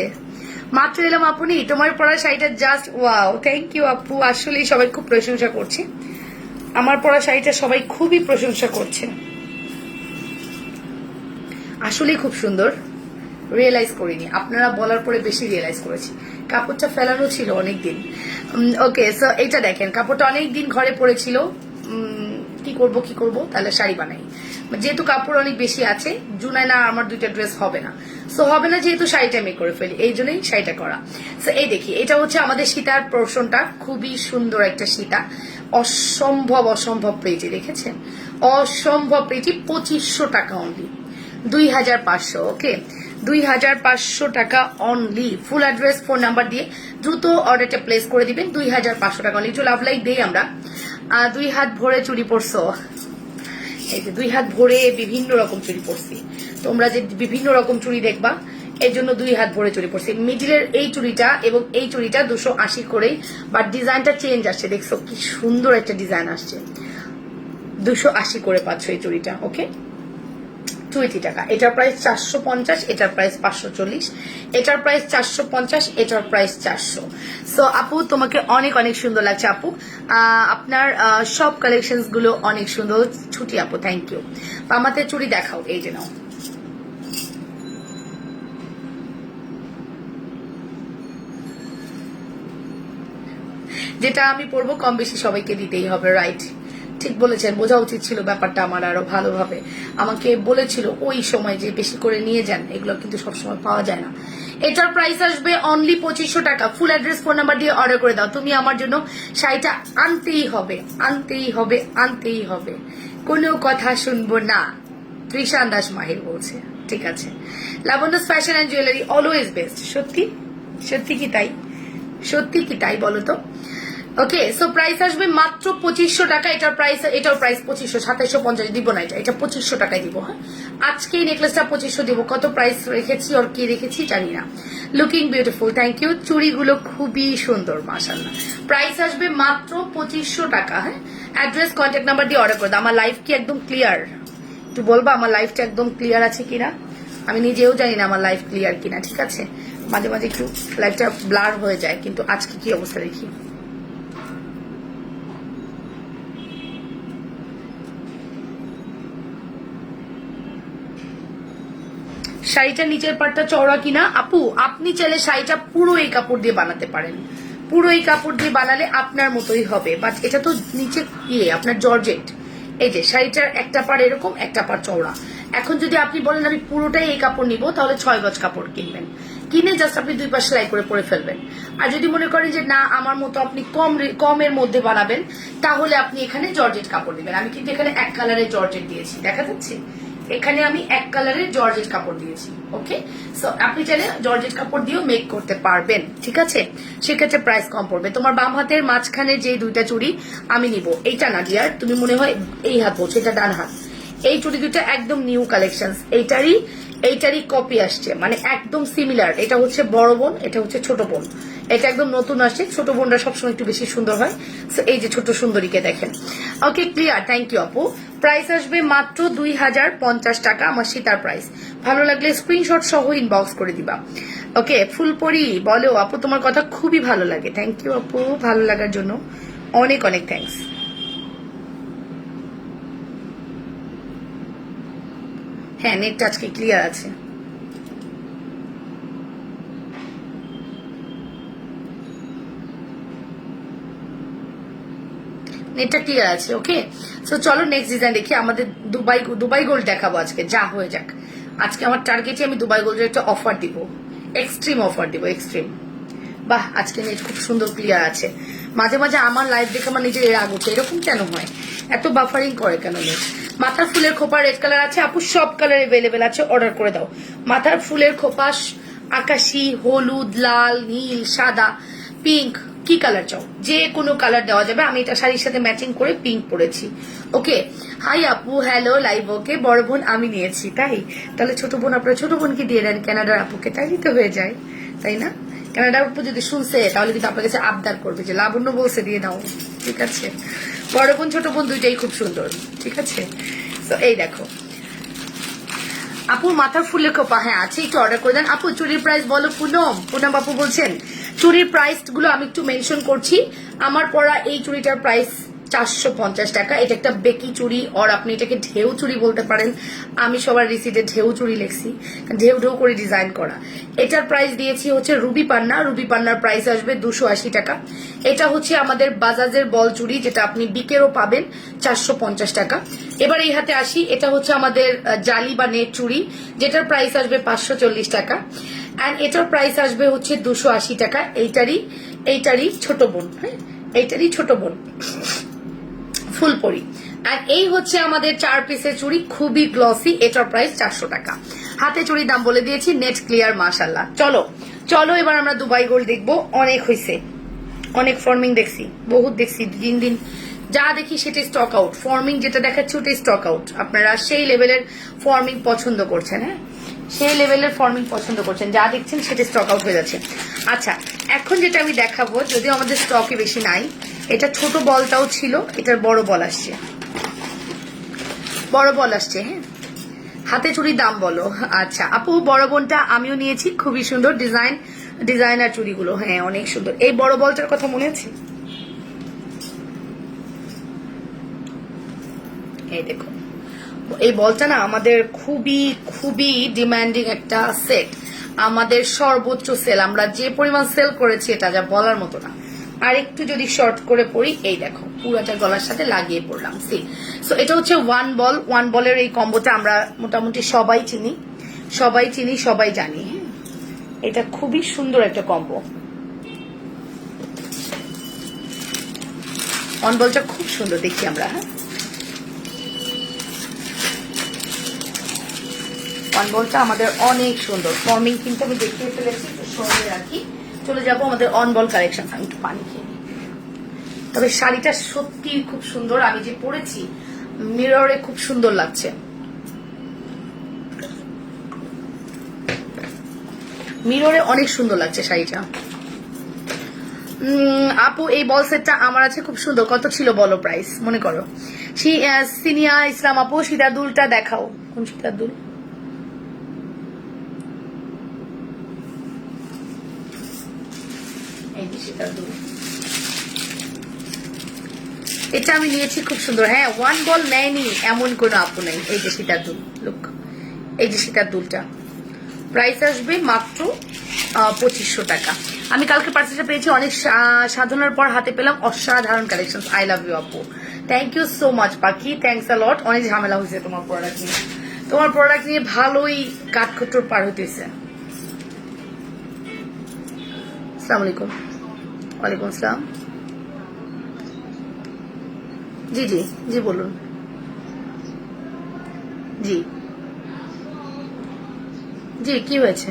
মাত্র এলাম আপনি, তোমার পরা শাড়িটা জাস্ট ওয়াও, থ্যাংক ইউ আপু। আসলে সবাই খুব প্রশংসা করছে, আমার পরা শাড়িটা সবাই খুবই প্রশংসা করছে, আসলেই খুব সুন্দর। রিয়েলাইজ করিনি, আপনারা বলার পরে বেশি রিয়েলাইজ করেছি। কাপড়টা ফেলানো ছিল অনেকদিন। ওকে, সো এইটা দেখেন, কাপড়টা অনেকদিন ঘরে পড়েছিল। কি করব তাহলে শাড়ি বানাই। যেহেতু কাপড় অনেক বেশি আছে, জুনায় না আমার 2টা ড্রেস হবে না, সো হবে না যেহেতু শাড়িটা মেক করে ফেলি, এই জন্যই শাড়িটা করা। সো এই দেখি, এটা হচ্ছে আমাদের সীতার পোর্শনটা, খুবই সুন্দর একটা সীতা, অসম্ভব প্রিটি, দেখেছেন? অসম্ভব প্রিটি। 2500 টাকা অনলি, 2500। ওকে, 2500 টাকা অনলি। ফুল অ্যাড্রেস, ফোন নাম্বার দিয়ে দ্রুত অর্ডারটা প্লেস করে দিবেন। 2500 টাকা অনলি। একটু লাভ লাইক দেই আমরা। 2 হাত ভরে চুড়ি পরছো, এই যে 2 হাত ভরে বিভিন্ন রকম চুড়ি পরছি। তোমরা যে বিভিন্ন রকম চুড়ি দেখবা, এই জন্য 2 হাত ভরে চুড়ি পরছি। মিডিলের এই চুড়িটা এবং এই চুড়িটা 280 করেই, বাট ডিজাইনটা চেঞ্জ আসছে, দেখছো কি সুন্দর একটা ডিজাইন আসছে। 280 করে পাচ্ছ এই চুড়িটা। ওকে, 280 টাকা। এটার প্রাইস 450, এটার প্রাইস 540, এটার প্রাইস 450, এটার প্রাইস 400। সো আপু তোমাকে অনেক অনেক সুন্দর লাগছে আপু, আপনার সব কালেকশনস গুলো অনেক সুন্দর। ছুটি আপু, থ্যাংক ইউ। পামাতে চুড়ি দেখাও, এই যে নাও। যেটা আমি পরবো কম বেশি সবাইকে দিতেই হবে, রাইট? ঠিক বলেছেন, বোঝা উচিত ছিল ব্যাপারটা আমার আরো ভালোভাবে। আমাকে বলেছিল ওই সময় যে বেশি করে নিয়ে যান, এগুলো কিন্তু সবসময় পাওয়া যায় না। এটার প্রাইস আসবে অনলি 2500 টাকা। ফুল অ্যাড্রেস, ফোন নাম্বার দিয়ে অর্ডার করে দাও। তুমি আমার জন্য শাড়িটা আনতেই হবে, আনতেই হবে, আনতেই হবে, কোনো কথা শুনবো না। তৃষান দাস মাহির বলছে, ঠিক আছে। Labanya's fashion and jewellery always best. সত্যি সত্যি কি তাই? সত্যি কি তাই বলো তো? ওকে, সো প্রাইস আসবে মাত্র 2500 টাকা। এটার প্রাইস 2500, 2750 দিব না, এটা 2500 টাকায় দিব। হ্যাঁ, আজকে এই নেকলেসটা 2500 দিব। কত প্রাইস রেখেছি আর কি রেখেছি জানি না। Looking beautiful, thank you. চুড়িগুলো খুবই সুন্দর, মাশাআল্লাহ। প্রাইস আসবে মাত্র 2500 টাকা। হ্যাঁ, অ্যাড্রেস, কন্ট্যাক্ট নাম্বার দিয়ে অর্ডার করে দাও। আমার লাইফ কি একদম ক্লিয়ার? একটু বলবা আমার লাইফটা একদম ক্লিয়ার আছে কিনা? আমি নিজেও জানি না আমার লাইফ ক্লিয়ার কিনা, ঠিক আছে? মাঝে মাঝে একটু লাইফটা ব্লার হয়ে যায়, কিন্তু আজকে কি অবস্থা দেখি। শাড়িটা নিচের পাটটা চওড়া কিনা আপু? আপনি চাইলে শাড়িটা পুরো এই কাপড় দিয়ে বানাতে পারেন, পুরো এই কাপড় দিয়ে বানালে আপনার মতোই হবে, বাট এটা তো নিচে আপনার জর্জেট। এই যে শাড়িটার একটা পাড় এরকম, একটা পাড় চওড়া। এখন যদি আপনি বলেন আমি পুরোটাই এই কাপড় নিব, তাহলে 6 গজ কাপড় কিনবেন, কিনে জাস্ট আপনি 2 পাশ সেলাই করে পরে ফেলবেন। আর যদি মনে করেন যে না আমার মতো আপনি কমের মধ্যে বানাবেন, তাহলে আপনি এখানে জর্জেট কাপড় দিবেন। আমি কিন্তু এখানে এক কালারের জর্জেট দিয়েছি, দেখা যাচ্ছে? এখানে আমি এক কালারের জর্জেট কাপড় দিয়েছি। ওকে, সো আপনি চাইলে জর্জেট কাপড় দিয়েও মেক করতে পারবেন, ঠিক আছে? সেক্ষেত্রে প্রাইস কম পড়বে। তোমার বাম হাতের মাঝখানে যে 2টা চুড়ি আমি নিব, এইটা না ডিয়ার, তুমি মনে হয় এই হাত বলছো, এটা ডান হাত। এই চুড়ি 2টা একদম নিউ কালেকশন, এইটারই কপি আসছে, মানে একদম সিমিলার। এটা হচ্ছে বড় বোন, এটা হচ্ছে ছোট বোন। এটা একদম নতুন আসছে, ছোট বোনরা সবসময় একটু বেশি সুন্দর হয়। সো এই যে ছোট সুন্দরীকে দেখেন। ওকে, ক্লিয়ার, থ্যাংক ইউ আপু। প্রাইস আসবে মাত্র 2050 টাকা, আমার সীতার প্রাইস। ভালো লাগলে স্ক্রিনশট সহ ইনবক্স করে দিবা। ওকে, ফুলপরি বলো আপু তোমার কথা খুবই ভালো লাগে, থ্যাংক ইউ আপু, ভালো লাগার জন্য অনেক অনেক থ্যাংকস। হ্যাঁ, নেটটা আজকে ক্লিয়ার আছে। নেটটা ক্লিয়ার আছে। ওকে, সো চলো নেক্সট ডিজাইন দেখি। আমাদের দুবাই গোল্ড দেখাবো আজকে, যা হয়ে যাক। আজকে আমার টার্গেটে আমি দুবাই গোল্ডের একটা অফার দিব, এক্সট্রিম অফার দিব, এক্সট্রিম। বাহ, আজকে নেট খুব সুন্দর ক্লিয়ার আছে। মাঝে মাঝে আমার লাইভ দেখে আমার নিজের রাগ উঠে, এরকম কেন হয়? এত বাফারিং করে কেন নেট? মাথার ফুলের খোপা রেড কালার আছে আপু, সব কালার এভেলেবেল আছে, অর্ডার করে দাও। মাথার ফুলের খোপা আকাশি, হলুদ, লাল, নীল, সাদা, পিঙ্ক, কি কালার চাও? যে কোনো কালার দেওয়া যাবে। আমি এটা শাড়ির সাথে ম্যাচিং করে পিঙ্ক পরেছি। ওকে, হাই আপু, হ্যালো লাইভ। ওকে, বড় বোন আমি নিয়েছি, তাই? তাহলে ছোট বোন আপনার ছোট বোনকে দিয়ে দেন, কানাডার আপুকে, তাই তো হয়ে যায়, তাই না? কানাডার আপু যদি শুনছে তাহলে কিন্তু আপনার কাছে আবদার করবে যে লাবণ্য বলছে দিয়ে দাও, ঠিক আছে? বড় বোন ছোট বোন দুইটাই খুব সুন্দর, ঠিক আছে? তো এই দেখো আপু মাথার ফুলের খোপা হ্যাঁ আছে, একটু অর্ডার করে দেন। আপু চুরির প্রাইস বলো। পুনম আপু বলছেন চুরির প্রাইস গুলো আমি একটু মেনশন করছি। আমার পরা এই চুড়িটার প্রাইস 450 টাকা। এটা একটা বেকি চুড়ি, আর আপনি এটাকে ঢেউ চুড়ি বলতে পারেন। আমি সবার রিসিটে ঢেউ চুড়ি লিখছি, ঢেউ ঢেউ করে ডিজাইন করা। এটার প্রাইস দিয়েছি হচ্ছে রুবি পান্না। রুবি পান্নার প্রাইস আসবে 280 টাকা। এটা হচ্ছে আমাদের বাজাজের বল চুড়ি, যেটা আপনি বিকেরও পাবেন, 450 টাকা। এবার এই হাতে আসি, এটা হচ্ছে আমাদের জালি বা নেট চুড়ি, যেটার প্রাইস আসবে 540 টাকা। অ্যান্ড এটার প্রাইস আসবে হচ্ছে 280 টাকা। এইটারই ছোট বোন, হ্যাঁ এইটারই ছোট বোন ফুলপরি। আর এই হচ্ছে আমাদের 4 পিসের চুড়ি, খুবই গ্লসি। এটার প্রাইস 400 টাকা। হাতে চুড়ির দাম বলে দিয়েছি, নেট ক্লিয়ার মাশাল্লাহ। চলো এবার আমরা দুবাই গোল্ড দেখবো। অনেক হয়েছে, অনেক ফর্মিং দেখছি, বহুত দেখছি, দিন দিন যা দেখি সেটা স্টক আউট। ফর্মিং যেটা দেখাচ্ছে ওটা স্টক আউট। আপনারা সেই লেভেলের ফর্মিং পছন্দ করছেন, হ্যাঁ সেই লেভেলের ফর্মিং পছন্দ করছেন, যা দেখছেন সেটা স্টক আউট হয়ে যাচ্ছে। আচ্ছা এখন যেটা আমি দেখাবো, যদিও আমাদের স্টকে বেশি নাই, এটা ছোট বলটাও ছিল, এটার বড় বল আসছে, হ্যাঁ হাতে চুড়ির দাম বলো। আচ্ছা আপু বড় বোনটা আমিও নিয়েছি, খুবই সুন্দর ডিজাইনার চুড়িগুলো, হ্যাঁ অনেক সুন্দর। এই বড় বলটার কথা মনে আছে? এই দেখো এই বলটা না আমাদের খুবই খুবই ডিমান্ডিং একটা সেট, আমাদের সর্বোচ্চ সেল। আমরা যে পরিমাণ সেল করেছি এটা যা বলার মতো না। আর একটু যদি শর্ট করে পড়ি, এই দেখো পুরাটা গলার সাথে লাগিয়ে পড়লাম। সো এটা হচ্ছে ওয়ান বলের এই কম্বোটা আমরা মোটামুটি সবাই চিনি, সবাই জানি। এটা খুবই সুন্দর একটা কম্বো। ওয়ান বলটা খুব সুন্দর দেখি আমরা, হ্যাঁ ওয়ান বলটা আমাদের অনেক সুন্দর। ফর্মিং কিন্তু আমি দেখিয়ে ফেলেছি, সরিয়ে রাখি। চলে যাবো আমাদের অন বল কালেকশন। আমি একটু পানি খেয়ে নিই। তবে শাড়িটা সত্যি খুব সুন্দর, আমি যে পরেছি মিররে খুব সুন্দর লাগছে। মিররে অনেক সুন্দর লাগছে শাড়িটা। আপু এই বল সেটটা আমার আছে, খুব সুন্দর। কত ছিল বলো প্রাইস, মনে করো। সিনিয়া ইসলাম আপু সিতাদুলটা দেখাও। কোন সিতাদুল? এটা আমি নিয়েছি, খুব সুন্দর। হ্যাঁ ওয়ান বল নেয়নি এমন কোন আপু নেই। এই যে সীতাদুল, লুক এই যে সীতাদুলটা প্রাইস আসবে মাত্র 2500 টাকা। আমি কালকে পার্সেলটা পেয়েছি, অনেক সাধনার পর হাতে পেলাম। অসাধারণ কালেকশন। আই লাভ ইউ আপু, থ্যাংক ইউ সো মাচ পাখি, থ্যাংকস আ লট। অনেক ঝামেলা হয়েছে তোমার প্রোডাক্ট নিয়ে ভালোই কাঠখুট্টোর পার হইতেছে। আসসালামু আলাইকুম। ওয়ালাইকুম আসসালাম। জি বলুন। জি কি হয়েছে?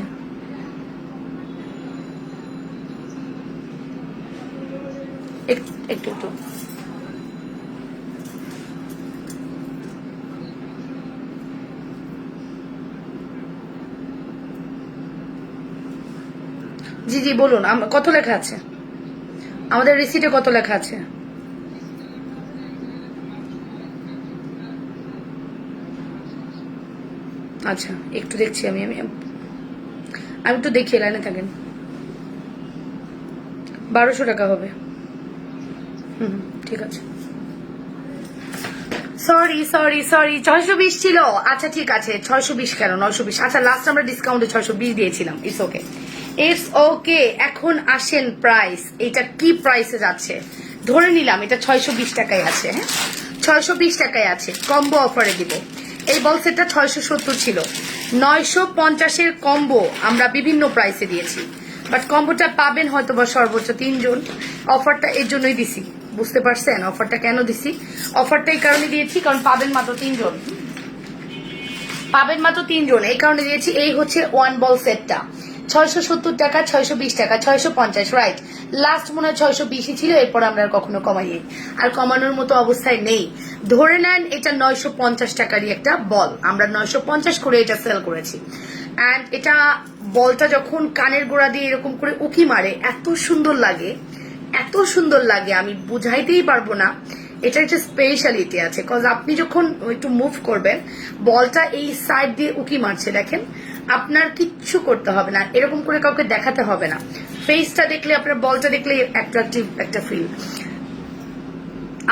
একটু জি বলুন। কত লেখা আছে আমাদের রিসিটে? কত লেখা আছে? আচ্ছা একটু দেখছি, আমি একটু দেখি, লাইনে থাকেন। 1200 টাকা হবে। ঠিক আছে। সরি 620 ছিল। আচ্ছা ঠিক আছে, 620 কেন 920। আচ্ছা লাস্ট আমরা ডিসকাউন্টে 620 দিয়েছিলাম। It's okay. এখন আসেন প্রাইস, এটা কি প্রাইসে যাচ্ছে? ধরে নিলাম এটা 620 টাকায় আছে। হ্যাঁ 620 টাকায় আছে, কম্বো অফারে দিব। এই বল সেটটা 670 ছিল, 950-এর কম্বো আমরা বিভিন্ন প্রাইসে দিয়েছি। বাট কম্বোটা পাবেন হয়তো বা সর্বোচ্চ 3 জন। অফারটা এর জন্যই দিছি, বুঝতে পারছেন অফারটা কেন দিছি? অফারটা এই কারণে দিয়েছি কারণ পাবেন মাত্র 3 জন, এই কারণে দিয়েছি। এই হচ্ছে ওয়ান বল সেটটা 670 টাকা, 620 টাকা, 650, রাইট। লাস্ট মনে হয় 620 ছিল, এরপর আমরা আর কখনো কমাইনি, আর কমানোর মতো অবস্থায় নেই। ধরে নেন এটা 950 টাকারই একটা বল, আমরা 950 করে এটা সেল করেছি। অ্যান্ড এটা বলটা যখন কানের গোড়া দিয়ে এরকম করে উকি মারে এত সুন্দর লাগে আমি বুঝাইতেই পারবো না। এটা একটা স্পেশালিটি আছে, কজ আপনি যখন একটু মুভ করবেন বলটা এই সাইড দিয়ে উকি মারছে, দেখেন আপনার কিচ্ছু করতে হবে না, এরকম করে কাউকে দেখাতে হবে না, ফেসটা দেখলে আপনার বলটা দেখলে অ্যাট্রাকটিভ একটা ফিল।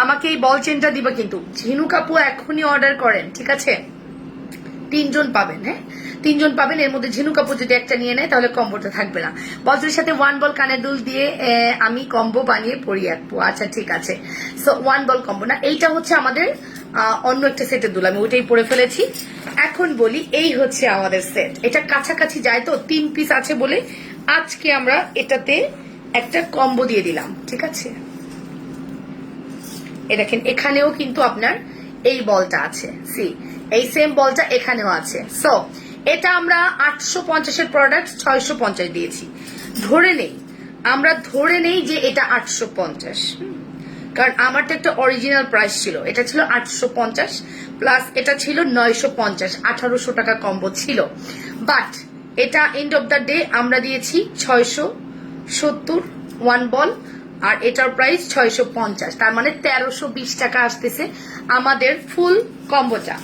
আমাকে এই বল চেনটা দিবা কিন্তু, ঝিনুক আপু এখনই অর্ডার করেন, ঠিক আছে? 3 জন পাবেন, হ্যাঁ 3 জন পাবেন। এর মধ্যে ঝিনুক আপু যদি একটা নিয়ে নেয় তাহলে কম্বোটা থাকবে না। বলটার সাথে 1 বল কানের দুল দিয়ে আমি কম্বো বানিয়ে পরি আপু। আচ্ছা ঠিক আছে, সো 1 বল কম্বো না, এইটা হচ্ছে আমাদের অন্য একটা সেটের দুল, আমি ওইটাই পরে ফেলেছি। এখন বলি এই হচ্ছে আমাদের সেট, এটা কাছাকাছি যায় তো 3 পিস আছে বলে আজকে আমরা এটাতে একটা কম্বো দিয়ে দিলাম, ঠিক আছে? এ দেখেন এখানেও কিন্তু আপনার এই বলটা আছে, সি এই সেম বলটা এখানেও আছে। সো এটা আমরা 850 এর প্রোডাক্ট 650 দিয়েছি, আমরা ধরে নেই যে এটা 850, কারণ আমারটা একটা অরিজিনাল প্রাইস ছিল, এটা ছিল 850 প্লাস এটা ছিল 950, 1800 টাকা কম্বো ছিল। বাট এটা এন্ড অফ দ্য ডে আমরা দিয়েছি 670 1 বল, আর এটার প্রাইস 650, তার মানে 1320 টাকা আসতেছে আমাদের ফুল কম্বোটা।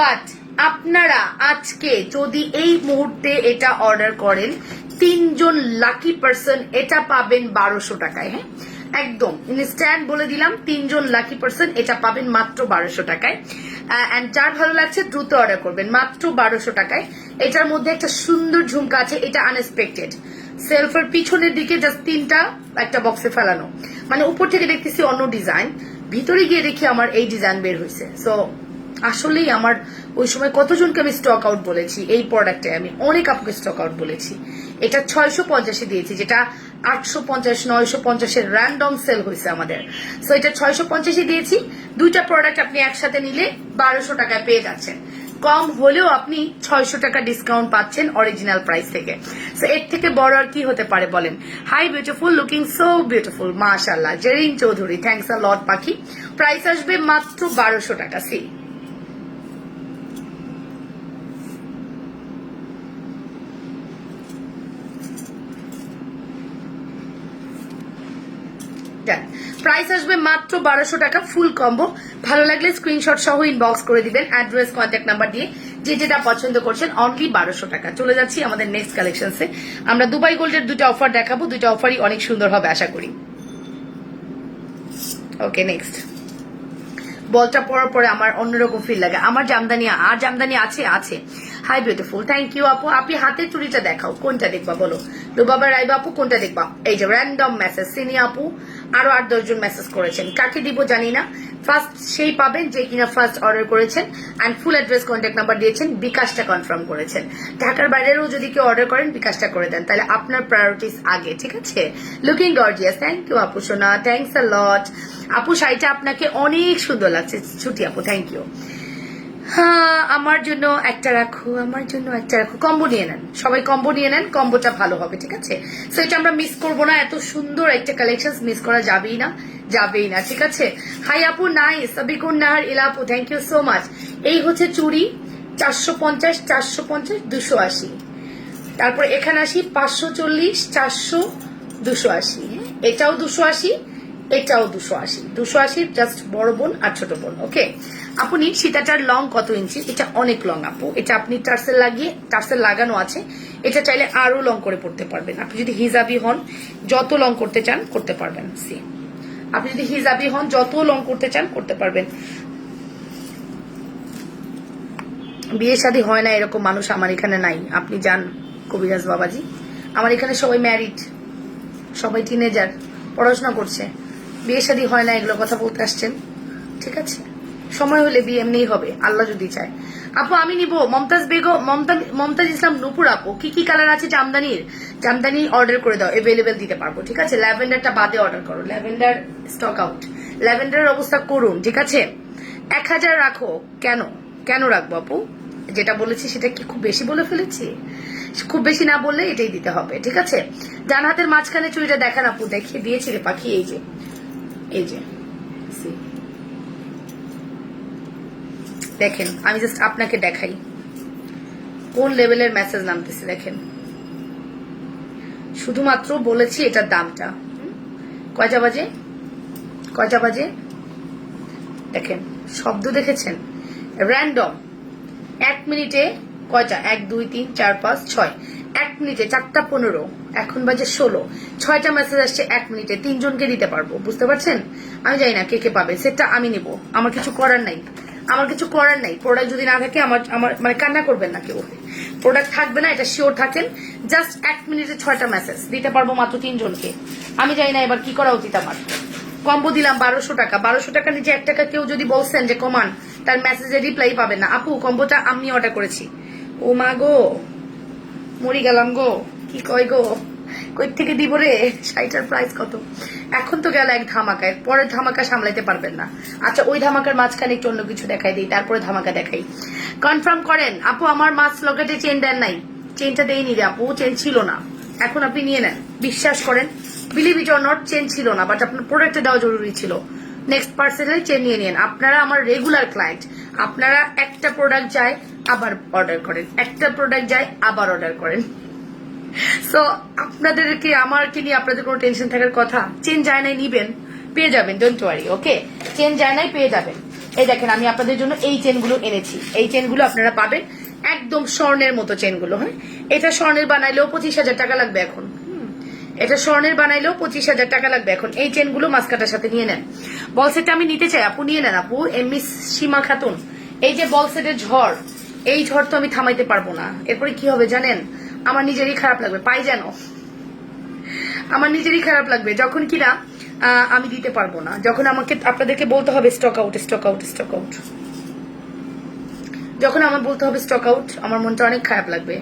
বাট আপনারা আজকে যদি এই মুহূর্তে এটা অর্ডার করেন 3 জন লাকি পার্সন এটা পাবেন 1200 টাকায়, হ্যাঁ একদম ইনস্ট্যান্ট বলে দিলাম, 3 জন লাকি পার্সন এটা পাবেন মাত্র 1200 টাকায়। এন্ড যার ভালো লাগছে দ্রুত অর্ডার করবেন, মাত্র 1200 টাকায়। এটার মধ্যে একটা সুন্দর ঝুমকা আছে, এটা আনএক্সপেক্টেড, সেলফের পিছনের দিকে জাস্ট 3টা একটা বক্সে ফেলানো, মানে উপর থেকে দেখতেছি অন্য ডিজাইন, ভিতরে গিয়ে দেখি আমার এই ডিজাইন বের হয়েছে। সো আসলেই আমার ওই সময় কতজনকে আমি স্টক আউট বলেছি, এই প্রোডাক্টে আমি অনেক আপুকে স্টক আউট বলেছি। এটা 650 দিয়েছি, যেটা 850 950 এর র্যান্ডম সেল হয়েছে আমাদের। সো এটা 650 দিয়েছি, 2টা প্রোডাক্ট আপনি একসাথে নিলে 1200 টাকায় পেয়ে যাচ্ছেন, কম হলেও আপনি 600 টাকা ডিসকাউন্ট পাচ্ছেন অরিজিনাল প্রাইস থেকে। সো এর থেকে বড় আর কি হতে পারে বলেন? Hi beautiful, looking so beautiful, মাশাআল্লাহ জেরিন চৌধুরী, থ্যাঙ্কস আ লট পাখি। প্রাইস আসবে মাত্র 1200 টাকা। সি প্রাইস আসবে মাত্র 1200 টাকা ফুল কম্বো। ভালো লাগলে স্ক্রিনশট সহ ইনবক্স করে দিবেন অ্যাড্রেস কন্ট্যাক্ট নাম্বার দিয়ে, যে যেটা পছন্দ করছেন। অনলি 1200 টাকা। চলে যাচ্ছি আমাদের নেক্সট কালেকশনসে। আমরা দুবাই গোল্ডের 2টা অফার দেখাবো, 2টা অফারই অনেক সুন্দর হবে আশা করি। ওকে নেক্সট, বলটা পরার পরে আমার অন্যরকম ফিল লাগে। আমার জামদানি আর জামদানি আছে আছে। হাই বিউটিফুল, থ্যাংক ইউ আপু। আপনি হাতের চুড়িটা দেখাও, কোনটা দেখবা বলো? রুবাবা রাইবা আপু কোনটা দেখবা? এই যে র্যান্ডম মেসেজ, সিনি আপু আরো 8-10 জন মেসেজ করেছেন, কাকে দিব জানি না। ফার্স্ট সেই পাবেন যে কিনা ফার্স্ট অর্ডার করেছেন and full address contact number দিয়েছেন, বিকাশটা কনফার্ম করেছেন। ঢাকার বাইরেও যদি কেউ অর্ডার করেন বিকাশটা করে দেন, তাহলে আপনার প্রায়োরিটিস আগে, ঠিক আছে? লুকিং গর্জিয়াস, থ্যাংক ইউ আপু সোনা, থ্যাংকস আ লট। আপু শাড়িটা আপনাকে অনেক সুন্দর লাগছে, ছুটি আপু থ্যাংক ইউ। হ্যাঁ আমার জন্য একটা রাখো, আমার জন্য একটা রাখো। কম্বো নিয়ে নেন, সবাই কম্বো নিয়ে নেন, কম্বোটা ভালো হবে, ঠিক আছে? সো এটা আমরা মিস করবো না, এত সুন্দর একটা কালেকশন মিস করা যাবেই না, যাবেই না, ঠিক আছে? হাই আপু নাইস, সাবিকুন নাহার ইলা আপু থ্যাংক ইউ সো মাচ। এই হচ্ছে চুড়ি 450 450 280, তারপর এখানে আসি 540 400 280, এটাও 280, এটাও 280, 280 জাস্ট বড় বোন আর ছোট বোন। ওকে আপনি সীতাটার লং কত ইঞ্চি? এটা অনেক লং আপু, এটা আপনি টার্সেল লাগানো আছে, এটা চাইলে আরো লং করে পড়তে পারবেন। আপনি যদি হিজাবি হন যত লং করতে চান করতে পারবেন। সি আপনি যদি হিজাবি হন যত লং করতে চান করতে পারবেন। বিয়ে শাদী হয় না এরকম মানুষ আমার এখানে নাই, আপনি যান কবিরাজ বাবাজি। আমার এখানে সবাই ম্যারিড, সবাই টিনেজার, পড়াশোনা করছে, বিয়ে শাদী হয় না এগুলো কথা বলতে আসছেন, ঠিক আছে? সময় হলে বিয়ে এমনিই হবে, আল্লাহ যদি চায়। আপু আমি নিব মমতাজ বেগম, মমতাজ ইসলাম নুপুর আপু, কি কি কালার আছে জামদানি অর্ডার করে দাও, এভেলেবেল দিতে পারবো, ঠিক আছে? ল্যাভেন্ডারটা বাদে অর্ডার করো, ল্যাভেন্ডার স্টক আউট, ল্যাভেন্ডারের অবস্থা করুন, ঠিক আছে? 1000 রাখো। কেন রাখবো আপু? যেটা বলেছি সেটা কি খুব বেশি বলে ফেলেছি? খুব বেশি না বললে এটাই দিতে হবে, ঠিক আছে? ডান হাতের মাঝখানে চুড়িটা দেখান আপু, দেখিয়ে দিয়েছি রে পাখি, এই যে দেখেন, আমি জাস্ট আপনাকে দেখাই কোন লেভেলের মেসেজ নামতেছে। দেখেন শুধুমাত্র বলেছি এটার দামটা। কয়টা বাজে দেখেন শব্দ দেখেছেন, র্যান্ডম 1 মিনিটে কয়টা, 1 2 3 4 5 6, 1 মিনিটে 4টা 15, এখন বাজে 16, 6টা মেসেজ আসছে 1 মিনিটে, 3 জনকে দিতে পারবো, বুঝতে পারছেন? আমি জানি না কে কে পাবে, সেটা আমি নিব, আমার কিছু করার নাই, আমার কিছু করার নাই। প্রোডাক্ট যদি না থাকে আমার আমার মানে কান্না করবেন না কেউ, প্রোডাক্ট থাকবে না এটা শিওর থাকেন। জাস্ট 1 মিনিটে 6টা মেসেজ দিতে পারবো মাত্র 3 জনকে। আমি জানি না এবার কি করা উচিত আমার। কম্বো দিলাম 1200 টাকা, 1200 টাকা নিচে 1 টাকা কেউ যদি বলছেন যে কমান, তার মেসেজে রিপ্লাই পাবেন না। আপু কম্বোটা আমি অর্ডার করেছি। ও মা গো, মরি গেলাম গো, কি কয় গো, কই থেকে দিব রে? 60টার প্রাইস কত? এখন তো গেল এক ধামাকায়, পরের ধামাকা সামলাইতে পারবেন না। আচ্ছা ওই ধামাকার মাঝখানে একটু অন্য কিছু দেখাই দিই, তারপরে ধামাকা দেখাই। কনফার্ম করেন আপু, আমার মাছ লকেটে চেন দেন নাই? চেনটা দেয়নি রে আপু, চেন ছিল না, এখন আপনি নিয়ে নেন। বিশ্বাস করেন, believe it or not, chain ছিল না, বাট আপনার প্রোডাক্টে দেওয়া জরুরি ছিল। নেক্সট পার্সেন্টের চেন নিয়ে নিন। আপনারা আমার রেগুলার ক্লায়েন্ট, আপনারা একটা প্রোডাক্ট যায় আবার অর্ডার করেন, একটা প্রোডাক্ট যায় আবার অর্ডার করেন। সো আপনাদেরকে আমাকে নিয়ে আপনাদের কোনো টেনশন থাকার কথা? চেন যায় নাই, নিবেন, পেয়ে যাবেন, ডোন্ট ওয়ারি। ওকে, চেন যায় নাই, পেয়ে যাবেন। এই দেখেন আমি আপনাদের জন্য এই চেনগুলো এনেছি, এই চেনগুলো আপনারা পাবেন একদম স্বর্ণের মতো চেনগুলো। হ্যাঁ, এটা স্বর্ণের বানাইলেও 25,000 টাকা লাগবে এখন, এটা স্বর্ণের বানাইলেও 25,000 টাকা লাগবে এখন। এই চেনগুলো মাস্কাটার সাথে নিয়ে নেন। বল সেটটা আমি নিতে চাই, আপু নিয়ে নেন। আপু এমনি সীমা খাতুন, এই যে বল সেটের ঝড়, এই ঝড় তো আমি থামাইতে পারবো না। এরপরে কি হবে জানেন? আমার নিজেরই খারাপ লাগবে, পাই যেন আমার নিজেরই খারাপ লাগবে যখন কিনা আমি দিতে পারবো না, যখন আমাকে আপনাদেরকে বলতে হবে stock out, stock out, stock out, যখন আমার বলতে হবে স্টক আউট, আমার মনটা অনেক খারাপ লাগবে।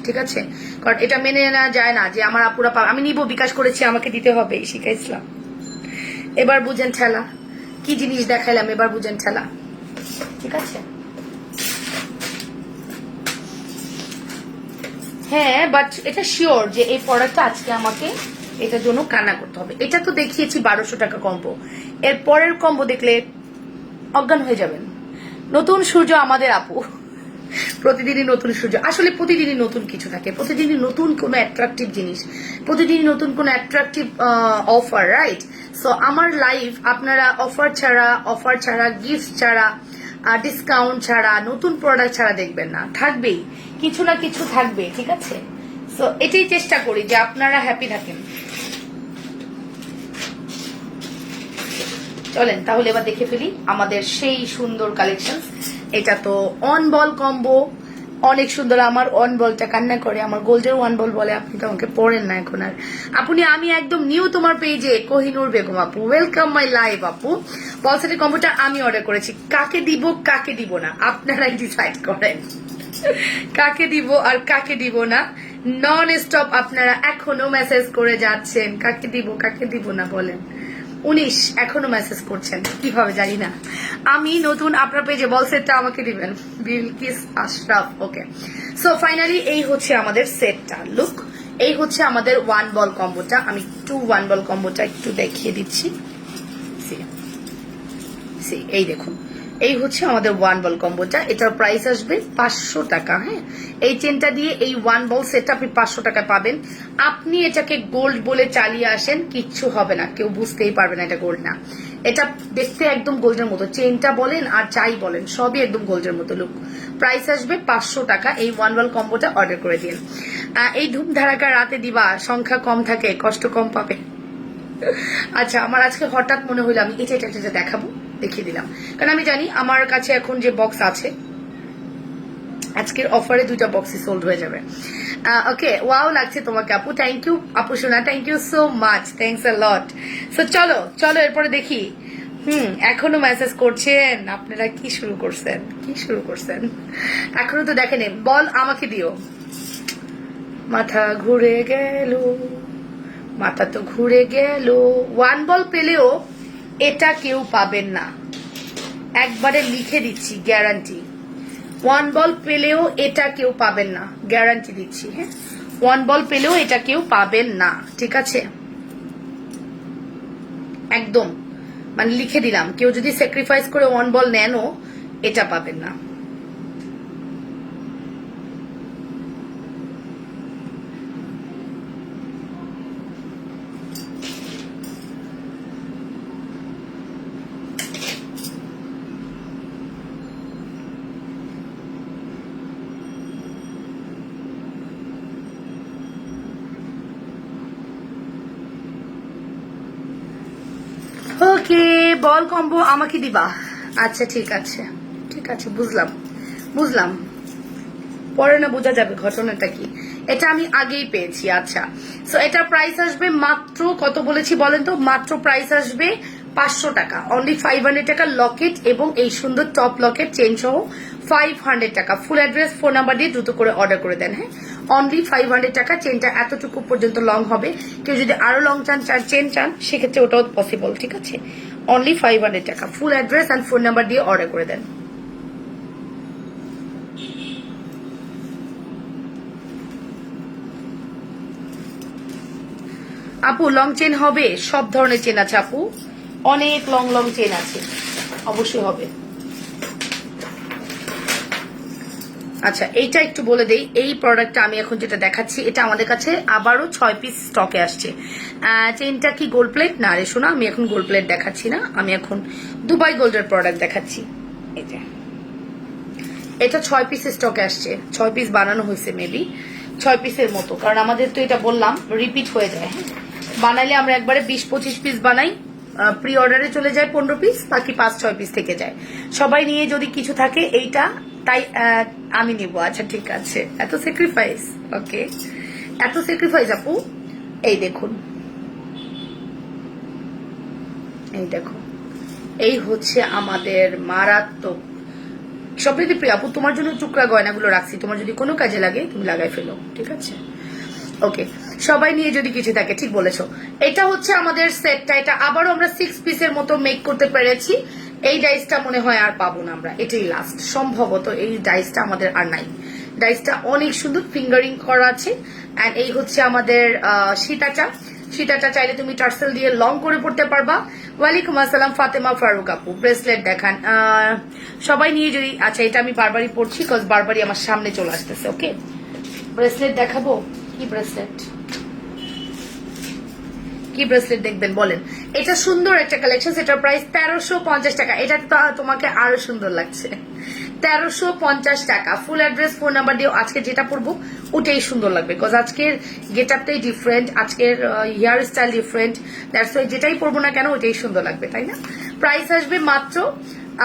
ঠিক আছে, কারণ এটা মেনে নেওয়া যায় না যে আমার আপুরা আমি নিব, বিকাশ করেছি, আমাকে দিতে হবে, শিখাইছিলাম। এবার বুঝেন ঠেলা, কি জিনিস দেখাইলাম, এবার বুঝেন ঠেলা। ঠিক আছে, হ্যাঁ, বাট এটা শিওর যে এই প্রোডাক্টটা আজকে আমাকে এটার জন্য কান্না করতে হবে। এটা তো দেখিয়েছি 1200 টাকা কম্বো, এর পরের কম্বো দেখলে অজ্ঞান হয়ে যাবেন। নতুন সূর্য আমাদের আপু, প্রতিদিনই নতুন সূর্য। আসলে প্রতিদিনই নতুন কিছু থাকে, প্রতিদিনই নতুন কোনো অ্যাট্রাকটিভ জিনিস, প্রতিদিনই নতুন কোনো অ্যাট্রাকটিভ অফার, রাইট? সো আমার লাইফ আপনারা অফার ছাড়া গিফট ছাড়া ডিসকাউন্ট ছাড়া নতুন প্রোডাক্ট ছাড়া দেখবেন না, থাকবেই কিছু না কিছু থাকবে। ঠিক আছে, সো এটাই চেষ্টা করি যে আপনারা হ্যাপি থাকেন। চলেন তাহলে এবার দেখে ফেলি আমাদের সেই সুন্দর কালেকশন। এটা তো অন বল কম্বো, অনেক সুন্দর। আমার অন বলটা কান্না করে, আমার গোল্ডের ওয়ান বল বলে, আপনি তো আমাকে পড়েন না এখন আর। আপনি আমি একদম নিউ তোমার পেজে, কোহিনুর বেগম আপু, ওয়েলকাম মাই লাইভ আপু। বলসেটের কম্বোটা আমি অর্ডার করেছি, কাকে দিব কাকে দিব না আপনারাই ডিসাইড করেন, কাকে দিব আর কাকে দিব না। নন স্টপ আপনারা এখনো মেসেজ করে যাচ্ছেন, কাকে দিব না বলেন। 19 এখনো মেসেজ করছেন, কিভাবে জানি না। আমি নতুন আপনার পেজে, বল সেটটা আমাকে দিবেন, বিলকিস আশরাফ। ওকে, সো ফাইনালি এই হচ্ছে আমাদের সেটটা, লুক এই হচ্ছে আমাদের ওয়ান বল কম্বোটা। আমি একটু ওয়ান বল কম্বোটা একটু দেখিয়ে দিচ্ছি। এই দেখুন, এই হচ্ছে আমাদের ওয়ান বল কম্বোটা। এটার প্রাইস আসবে 500 টাকা। হ্যাঁ, এই চেনটা দিয়ে এই ওয়ান বল সেটটা আপনি 500 টাকায় পাবেন। আপনি এটাকে গোল্ড বলে চালিয়ে আসেন, কিচ্ছু হবে না, কেউ বুঝতেই পারবে না এটা গোল্ড না। এটা দেখতে একদম গোল্ডের মতো, চেনটা বলেন আর চাই বলেন সবই একদম গোল্ডের মতো লুক। প্রাইস আসবে 500 টাকা। এই ওয়ান বল কম্বোটা অর্ডার করে দিন। এই ধুমধারাকা রাতে দিবা, সংখ্যা কম থাকে, কষ্ট কম পাবে। আচ্ছা, আমার আজকে হঠাৎ মনে হলো আমি এটা দেখাবো, দেখিয়ে দিলাম, কারণ আমি জানি আমার কাছে এখন যে বক্স আছে আজকের অফারে 2টা বক্সই সোল্ড হয়ে যাবে। ওকে, ওয়াও লাগছে তোমাকে আপু, থ্যাংক ইউ আপু সোনা, thank you so much, thanks a lot. So চলো এরপরে দেখি। এখনো মেসেজ করছেন আপনারা, কি শুরু করছেন এখনো তো দেখেন। বল আমাকে দিও, মাথা ঘুরে গেল, মাথা তো ঘুরে গেল। ওয়ান বল পেলেও এটা কেউ পাবেন না, একবারে লিখে দিচ্ছি, গ্যারান্টি। ওয়ান বল পেলেও এটা কেউ পাবেন না, গ্যারান্টি দিচ্ছি। হ্যাঁ, ওয়ান বল পেলেও এটা কেউ পাবেন না, ঠিক আছে, একদম মানে লিখে দিলাম। কেউ যদি স্যাক্রিফাইস করে ওয়ান বল নেনও এটা পাবেন না। ওকে, বল কম্বো আমাকে দিবা? আচ্ছা ঠিক আছে, ঠিক আছে, বুঝলাম বুঝলাম, পরে না বোঝা যাবে ঘটনাটা কি। এটা আমি আগেই পেয়েছি। আচ্ছা, সো এটার প্রাইস আসবে মাত্র কত বলেছি বলেন তো? মাত্র প্রাইস আসবে 500 টাকা, অনলি 500 টাকা লকেট এবং এই সুন্দর টপ লকেট চেন সহ 500 টাকা। ফুল অ্যাড্রেস ফোন নাম্বার দিয়ে দ্রুত করে অর্ডার করে দেন। হ্যাঁ, অনলি 500 টাকা। চেনটা এতটুকু পর্যন্ত লং হবে, কেউ যদি আরো লং চান চেন চান সেক্ষেত্রে ওটাও পসিবল। ঠিক আছে, অনলি 500 টাকা। Full address and phone number দিয়ে অর্ডার করে দেন। আপু লং চেন হবে? সব ধরনের চেন আছে আপু, অনেক লং লং চেন আছে, অবশ্যই হবে। আচ্ছা, এইটা একটু বলে দেই, এই প্রোডাক্টটা আমি এখন যেটা দেখাচ্ছি এটা আমাদের কাছে আবারও 6 পিস স্টকে আসছে। চেনটা কি গোল্ড প্লেট? না রে শোনা, আমি এখন গোল্ড প্লেট দেখাচ্ছি না, আমি এখন দুবাই গোল্ডের প্রোডাক্ট দেখাচ্ছি। এই যে এটা 6 পিস স্টকে আসছে, 6 পিস বানানো হয়েছে, মেবি 6 পিসের মতো, কারণ আমাদের তো এটা বললাম রিপিট হয়ে যায়। হ্যাঁ, বানাইলে আমরা একবারে 20-25 পিস বানাই, প্রি অর্ডারে চলে যায় 15 পিস, বাকি 5-6 পিস থেকে যায়। সবাই নিয়ে যদি কিছু থাকে এইটা, তাই আমি নিব। আচ্ছা ঠিক আছে, এত স্যাক্রিফাইস? ওকে, এত স্যাক্রিফাইস আপু। এই দেখুন, এই দেখো, এই হচ্ছে আমাদের মারাত্মক সবথেকে প্রিয় আপু। তোমার জন্য টুকরা গয়নাগুলো রাখছি, তোমার যদি কোনো কাজে লাগে তুমি লাগাই ফেলো। ঠিক আছে, ওকে, সবাই নিয়ে যদি কিছু থাকে। ঠিক বলেছো। এটা হচ্ছে আমাদের সেটটা, এটা আবারও আমরা 6 পিসের মতো মেক করতে পেরেছি। এই ডাইসটা মনে হয় আর পাবো না আমরা, এটাই লাস্ট সম্ভবত। এই ডাইসটা আমাদের আর নাই। ডাইসটা অনেক সুন্দর ফিঙ্গারিং করা আছে। এন্ড এই হচ্ছে আমাদের সীতাটা। সীতাটা চাইলে তুমি টার্সেল দিয়ে লং করে পড়তে পারবা। ওয়ালাইকুম আসসালাম ফাতেমা ফারুক আপু, ব্রেসলেট দেখান। সবাই নিয়ে যদি, আচ্ছা এটা আমি বারবারই পড়ছি কজ বারবারই আমার সামনে চলে আসতেছে। ওকে, ব্রেসলেট দেখাবো। কি ব্রেসলেট, কি ব্রেসলেট দেখবেন বলেন? এটা সুন্দর একটা কালেকশন, এটার প্রাইস 1350 টাকা। এটা তো তোমাকে আরো সুন্দর লাগছে, 1350 টাকা। ফুল অ্যাড্রেস ফোন নাম্বার দিয়ে আজকে যেটা পড়বো ওটাই সুন্দর লাগবে, বিকজ আজকের গেট আপটাই ডিফারেন্ট, আজকের hair style different, that's why যেটাই পড়বো না কেন ওইটাই সুন্দর লাগবে, তাই না? প্রাইস আসবে মাত্র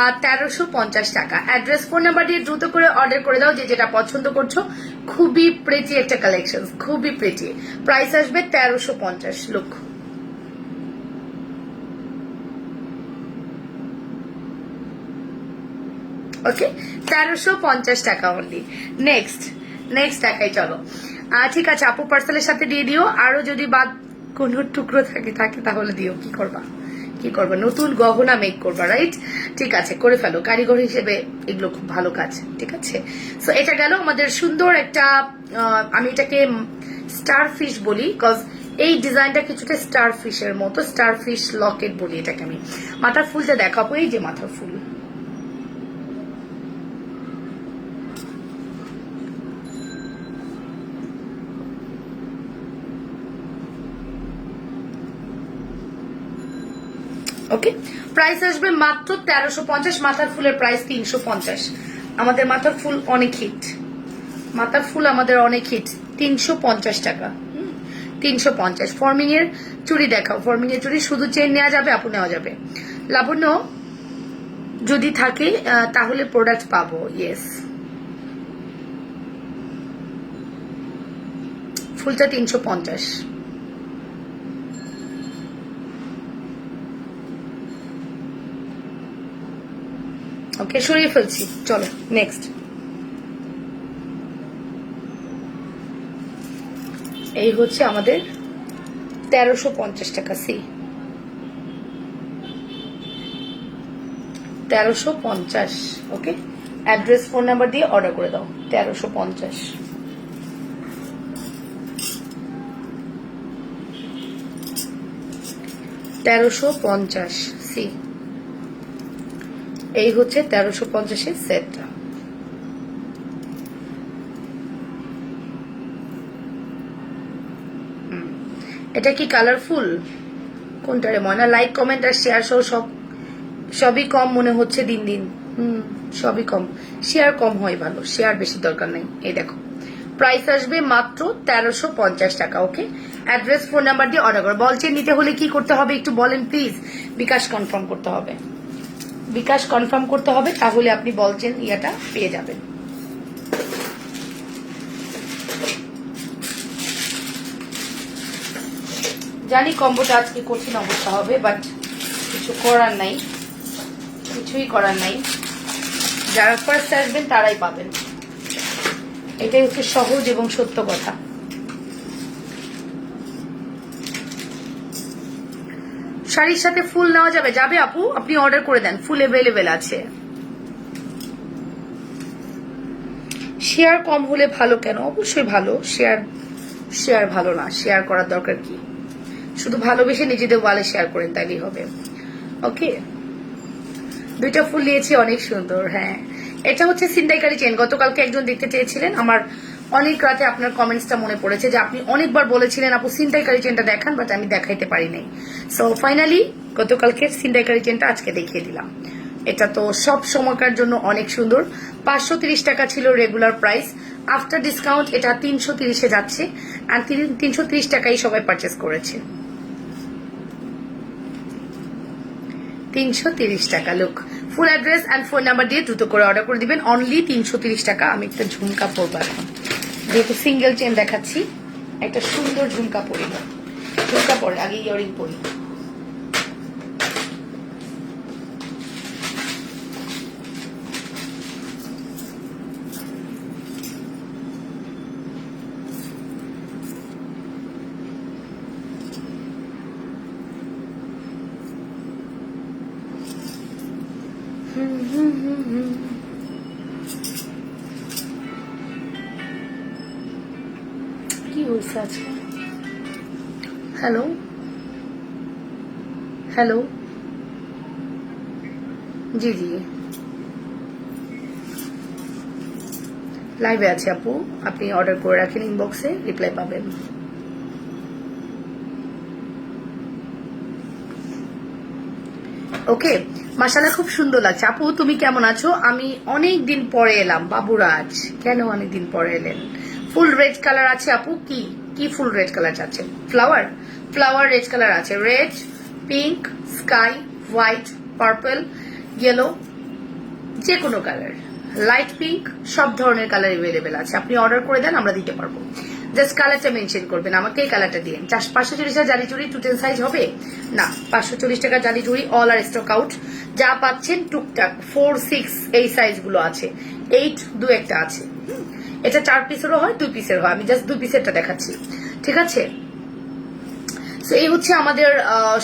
1350 টাকা। অ্যাড্রেস ফোন নাম্বার দিয়ে দ্রুত করে অর্ডার করে দাও যে যেটা পছন্দ করছো। খুবই প্রেটি একটা কালেকশন, খুবই প্রেটি। প্রাইস আসবে 1350। লুক, ওকে, 1350 টাকা অনলি। নেক্সট নেক্সট টাকায় চলো। ঠিক আছে আপু, পার্সেলের সাথে দিয়ে দিও। আরো যদি বাদ কোনো টুকরো থাকে তাহলে দিও। কি করবা, কি করবা? নতুন গহনা মেক করবা, রাইট? ঠিক আছে, করে ফেলো, কারিগর হিসেবে এগুলো খুব ভালো কাজ। ঠিক আছে, সো এটা গেল আমাদের সুন্দর একটা, আমি এটাকে স্টার ফিশ বলি, কজ এই ডিজাইনটা কিছুটা স্টার ফিশের মতো, স্টার ফিশ লকেট বলি এটাকে আমি। মাথার ফুলটা দেখাবো, এই যে মাথার ফুল। ওকে, প্রাইস আসবে মাত্র 1350। মাথার ফুলের প্রাইস 350। আমাদের মাথার ফুল অনেক হিট, মাথার ফুল আমাদের অনেক হিট। 350 টাকা, 350। ফর্মিং এর চুড়ি দেখাও, ফর্মিং এর চুড়ি শুধু চেন নেওয়া যাবে আপু, নেওয়া যাবে। লাবণ্য যদি থাকে তাহলে প্রোডাক্ট পাবো। ইয়েস, ফুলটা 350। ওকে, সরিয়ে ফেলছি, চলো নেক্সট। এই হচ্ছে আমাদের 1350 টাকা। সি 1350। ওকে, অ্যাড্রেস ফোন নাম্বার দিয়ে অর্ডার করে দাও। 1350। সি এই হচ্ছে 1350-এর সেটটা। এটা কি কালারফুল? কোনটারে ময়না? লাইক কমেন্ট আর শেয়ার সহ সবই কম মনে হচ্ছে দিন দিন। সবই কম, শেয়ার কম হয় ভালো, শেয়ার বেশি দরকার নেই। এই দেখো, প্রাইস আসবে মাত্র 1350 টাকা। ওকে, অ্যাড্রেস ফোন নাম্বার দিয়ে অর্ডার করো। বলছে নিতে হলে কি করতে হবে একটু বলেন প্লিজ। বিকাশ কনফার্ম করতে হবে, বিকাশ কনফার্ম করতে হবে, তাহলে আপনি বলছেন ইয়াটা পেয়ে যাবেন। জানি কম্বোটা আজকে কঠিন অবস্থা হবে, বাট কিছু করার নাই, কিছুই করার নাই। যারা ফার্স্ট আসবেন তারাই পাবেন, এটাই হচ্ছে সহজ এবং সত্য কথা। শাড়ির সাথে ফুল নেওয়া যাবে? যাবে আপু, আপনি অর্ডার করে দেন, ফুল অ্যাভেলেবেল আছে। শেয়ার কম হলে ভালো কেন? অবশ্যই ভালো, শেয়ার ভালো না, শেয়ার করার দরকার কি? শুধু ভালোবেসে নিজেদের ওয়ালে শেয়ার করেন, তাইলেই হবে। ওকে, দুইটা ফুল নিয়েছি, অনেক সুন্দর। হ্যাঁ, এটা হচ্ছে ছিনতাইকারী চেন। গতকালকে একজন দেখতে চেয়েছিলেন, আমার অনেক রাতে আপনার কমেন্টসটা মনে পড়েছে যে আপনি অনেকবার বলেছিলেন আপু ছিনতাইকারী চেনটা দেখান, বাট আমি দেখাইতে পারি নাই। সো ফাইনালি গতকালকে ছিনতাইকারী চেনটা আজকে দেখিয়ে দিলাম। এটা তো সব সময়কার জন্য অনেক সুন্দর। 530 টাকা ছিল রেগুলার প্রাইস, আফটার ডিসকাউন্ট এটা 330-এ যাচ্ছে, আর 330 টাকাই সবাই পারচেস করেছে। 330 টাকা। Look, full address and phone number দিয়ে দ্রুত করে অর্ডার করে দিবেন, অনলি 330 টাকা। আমি একটা ঝুমকা পরবো এখন, যেহেতু সিঙ্গেল চেন দেখাচ্ছি, একটা সুন্দর ঝুমকা পরিব। ঝুমকা পরে আগে ইয়ারিং পরি। কি হয়েছে আজকে? হ্যালো হ্যালো, জি জি, লাইভে আছে আপু, আপনি অর্ডার করে রাখেন, ইনবক্সে রিপ্লাই পাবেন। ওকে, মাশাআল্লাহ খুব সুন্দর লাগছে। আপু তুমি কেমন আছো? আমি অনেক দিন পরে এলাম। বাবুরাজ, কেন অনেক দিন পরে এলেন? ফুল রেড কালার আছে আপু, কি কি ফুল রেড কালার চাচ্ছেন? ফ্লাওয়ার, ফ্লাওয়ার রেড কালার আছে, red, pink, sky, white, purple, yellow, যে কোনো কালার, লাইট পিঙ্ক, সব ধরনের কালার এভেলেবেল আছে। আপনি অর্ডার করে দেন, আমরা দিতে পারবো। জাস্ট কালারটা মেনশন করবেন, আমাকে এই কালারটা দিন। 540 টাকা জালি চুড়ি 210 সাইজ হবে না, 540 টাকা জালি চুড়ি, অল আর স্টক আউট। যা পাচ্ছেন টুকটাক 4, 6 এই সাইজ গুলো আছে, 8 দু একটা আছে। এটা 4 পিসেরও হয়, 2 পিসের হয়, আমি জাস্ট 2 পিসেরটা দেখাচ্ছি, ঠিক আছে? সো এই হচ্ছে আমাদের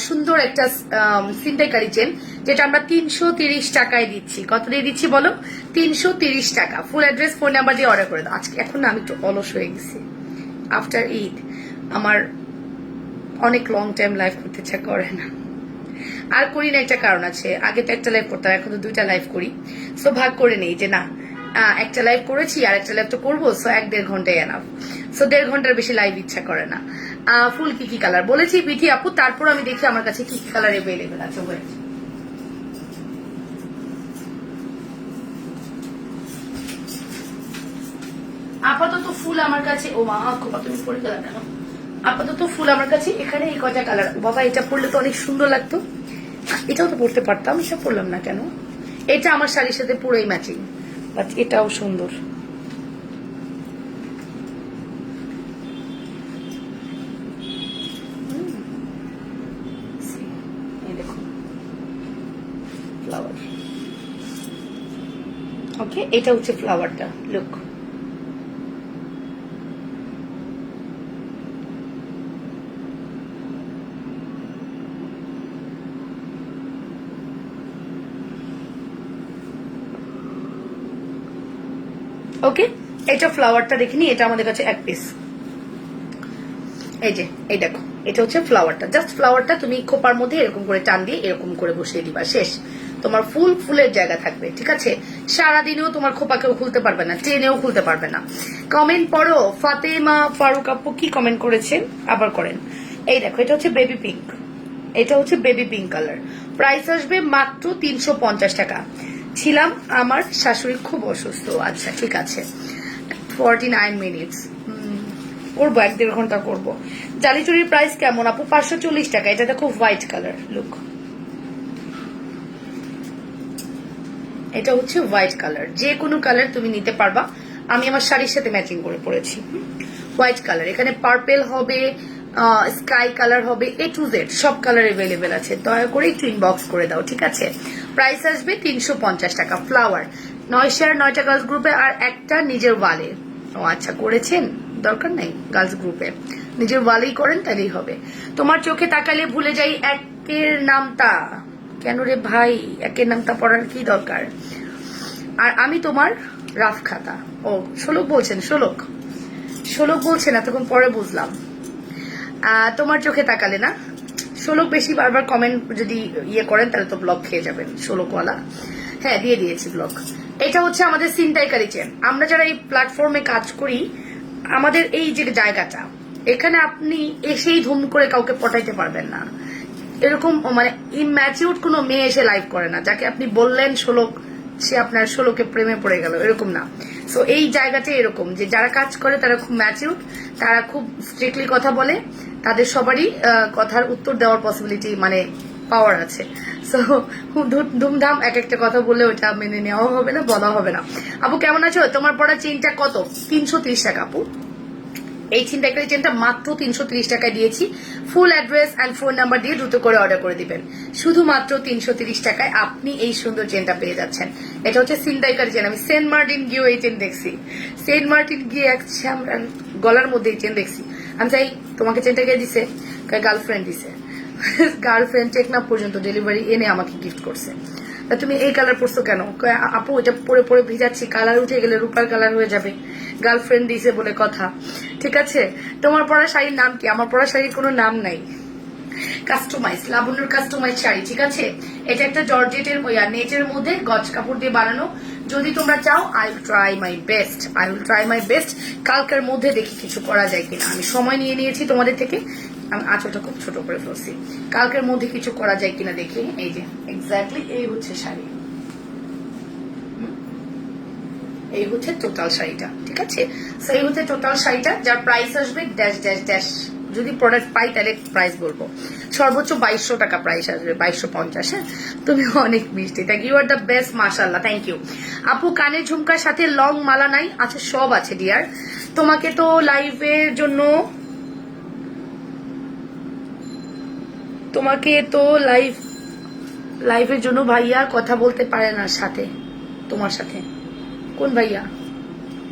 সুন্দর একটা ছিনতাইকারী চেন, যেটা আমরা 330 টাকায় দিচ্ছি। কত দিয়ে দিচ্ছি বলো? 330 টাকা। ফুল অ্যাড্রেস ফোন নাম্বার দিয়ে অর্ডার করে দাও। আজকে এখন না আমি একটু অলস হয়ে গেছি, আফটার ঈদ আমার অনেক লং টাইম লাইভ করতে ইচ্ছা করে না, আর করি না। একটা কারণ আছে, আগে তো একটা লাইভ করতাম, এখন তো 2টা লাইভ করি। সো ভাগ করে নেই যে না, একটা লাইভ করেছি আর একটা লাইভ তো করবো, সো 1-1.5 ঘন্টায় এনাফ। সো 1.5 ঘন্টার বেশি লাইভ ইচ্ছা করে না। ফুল কি কি কালার বলেছি পিঠি আপু, তারপর আমি দেখি আমার কাছে কি কি কালার এভেলেবেল আছে। ওয়েট, আপাতত ফুল আমার কাছে, ও মা খোপা তুমি পরে গেল কেন? আপাতত ফুল আমার কাছে এখানে এই কয়টা কালার। বাবা, এটা পরলে তো অনেক সুন্দর লাগতো, এটাও তো পরতে পারতাম, এটা পরলাম না কেন? এটা আমার শাড়ির সাথে পুরোই ম্যাচিং, বাট এটাও সুন্দর। ফ্লাওয়ার, ওকে, এটা হচ্ছে ফ্লাওয়ারটা। লুক, ওকে, এটা ফ্লাওয়ারটা দেখিনি, এটা আমাদের কাছে 1 পিস। এই যে, এই দেখো, এটা হচ্ছে ফ্লাওয়ারটা। জাস্ট ফ্লাওয়ারটা তুমি খোপার মধ্যে এরকম করে টান দিয়ে এরকম করে বসিয়ে দিবা, শেষ। তোমার ফুলের জায়গা থাকবে, ঠিক আছে? সারাদিনেও তোমার খোপাকেও খুলতে পারবে না, ট্রেনেও খুলতে পারবে না। কমেন্ট পড়ো, ফাতেমা ফারুক আপু কি কমেন্ট করেছেন আবার করেন। এই দেখো, এটা হচ্ছে বেবি পিঙ্ক, এটা হচ্ছে বেবি পিঙ্ক কালার। প্রাইস আসবে মাত্র 350 টাকা। ছিলাম, আমার শাশুড়ি খুব অসুস্থ। আচ্ছা ঠিক আছে, 49 মিনিটস করবো, 1-1.5 ঘন্টা করবো। জালি চুরির প্রাইস কেমন আপু? 540 টাকা। এটা দেখো হোয়াইট কালার, লুক এটা হচ্ছে হোয়াইট কালার, যে কোনো কালার তুমি নিতে পারবা। আমি আমার শাড়ির সাথে ম্যাচিং করে পরেছি। হোয়াইট কালার, এখানে পার্পেল হবে, স্কাই কালার হবে, A to Z সব কালার এভেলেবেল আছে। দয়া করে একটু ইনবক্স করে দাও, ঠিক আছে? প্রাইস আসবে 350 টাকা। ফ্লাওয়ার 9 শেয়ার 9টা গার্লস গ্রুপে আর একটা নিজের ওয়ালে। ও আচ্ছা, করেছেন, দরকার নাই গার্লস গ্রুপে, নিজের ওয়ালেই করেন তাহলেই হবে। তোমার চোখে তাকালে ভুলে যাই একের নামটা। কেন রে ভাই, একের নামটা পড়ার কি দরকার? আর আমি তোমার রাফ খাতা। ও শোলক বলছেন, শোলক বলছেন, এতক্ষণ পরে বুঝলাম। তোমার চোখে তাকালে না, শোলক বেশি বারবার কমেন্ট যদি ইয়ে করেন তাহলে তো ব্লক খেয়ে যাবেন শোলকওয়ালা। হ্যাঁ, দিয়ে দিয়েছি ব্লক। এটা হচ্ছে আমাদের ছিনতাইকারী চেন। আমরা যারা এই প্ল্যাটফর্মে কাজ করি, আমাদের এই যে জায়গাটা, এখানে আপনি এসেই ধুম করে কাউকে পটাইতে পারবেন না। এরকম মানে ইম্যাচিউর কোনো মেয়ে এসে লাইভ করে না, যাকে আপনি বললেন শোলক, সে আপনার শোলকে প্রেমে পড়ে গেল, এরকম না। সো এই জায়গাটা এরকম যে যারা কাজ করে তারা খুব ম্যাচিউর, তারা খুব স্ট্রিক্টলি কথা বলে, তাদের সবারই কথার উত্তর দেওয়ার পসিবিলিটি মানে পাওয়ার আছে। সো ধুমধাম এক একটা কথা বললে ওটা মেনে নেওয়া হবে না, বলা হবে না। আপু কেমন আছো? তোমার পড়া চেনটা কত? 330 টাকা আপু। এই ছিনতাইকারী চেনটা মাত্র 330 টাকায় দিয়েছি। ফুল অ্যাড্রেস অ্যান্ড ফোন নাম্বার দিয়ে দ্রুত করে অর্ডার করে দিবেন। শুধুমাত্র 330 টাকায় আপনি এই সুন্দর চেনটা পেয়ে যাচ্ছেন। এটা হচ্ছে ছিনতাইকারী চেন। আমি সেন্ট মার্টিন গিয়েও এই চেন দেখছি, সেন্ট মার্টিন গিয়ে এক গলার মধ্যে এই চেন দেখছি। আমি চাই, তোমাকে চেনটা কে দিছে? গার্লফ্রেন্ড দিছে। গার্লফ্রেন্ড টেকনাফ পর্যন্ত ডেলিভারি এনে আমাকে গিফট করছে। তা তুমি এই কালার পরছো কেন? আপু এটা পরে পরে ভিজাচ্ছি, কালার উঠে গেলে রূপার কালার হয়ে যাবে। গার্লফ্রেন্ড দিছে বলে কথা, ঠিক আছে? তোমার পরা শাড়ির নাম কি? আমার পরা শাড়ির কোনো নাম নাই। কাস্টমাইজ, লাবণ্যর কাস্টমাইজ শাড়ি, ঠিক আছে? এটা একটা জর্জেটের নেটের মধ্যে গজ কাপড় দিয়ে বানানো। যদি তোমরা চাও, I will try my best. কালকের মধ্যে দেখি কিছু করা যায় কিনা। আমি সময় নিয়ে নিয়েছি তোমাদের থেকে, আমি আঁচলটা খুব ছোট করে ফেলছি। কালকের মধ্যে কিছু করা যায় কিনা দেখি। এই যে এক্স্যাক্টলি এই হচ্ছে শাড়ি, এই হচ্ছে টোটাল শাড়িটা, ঠিক আছে? সেই হচ্ছে টোটাল শাড়িটা, যার প্রাইস আসবে ড্যাশ ড্যাশ ড্যাশ। যদি প্রোডাক্ট পাই তাহলে প্রাইস বলবো। সর্বোচ্চ 2200 টাকা প্রাইস আসবে, 2250। হ্যাঁ, তুমি অনেক মিষ্টি, thank you, are the best, মাশাআল্লাহ, থ্যাংক ইউ। আপু কানের ঝুমকার সাথে লং মালা নাই? আচ্ছা, সব আছে ডিয়ার। তোমাকে তো লাইভের জন্য, লাইভের জন্য ভাইয়া কথা বলতে পারে না সাথে, তোমার সাথে। কোন ভাইয়া?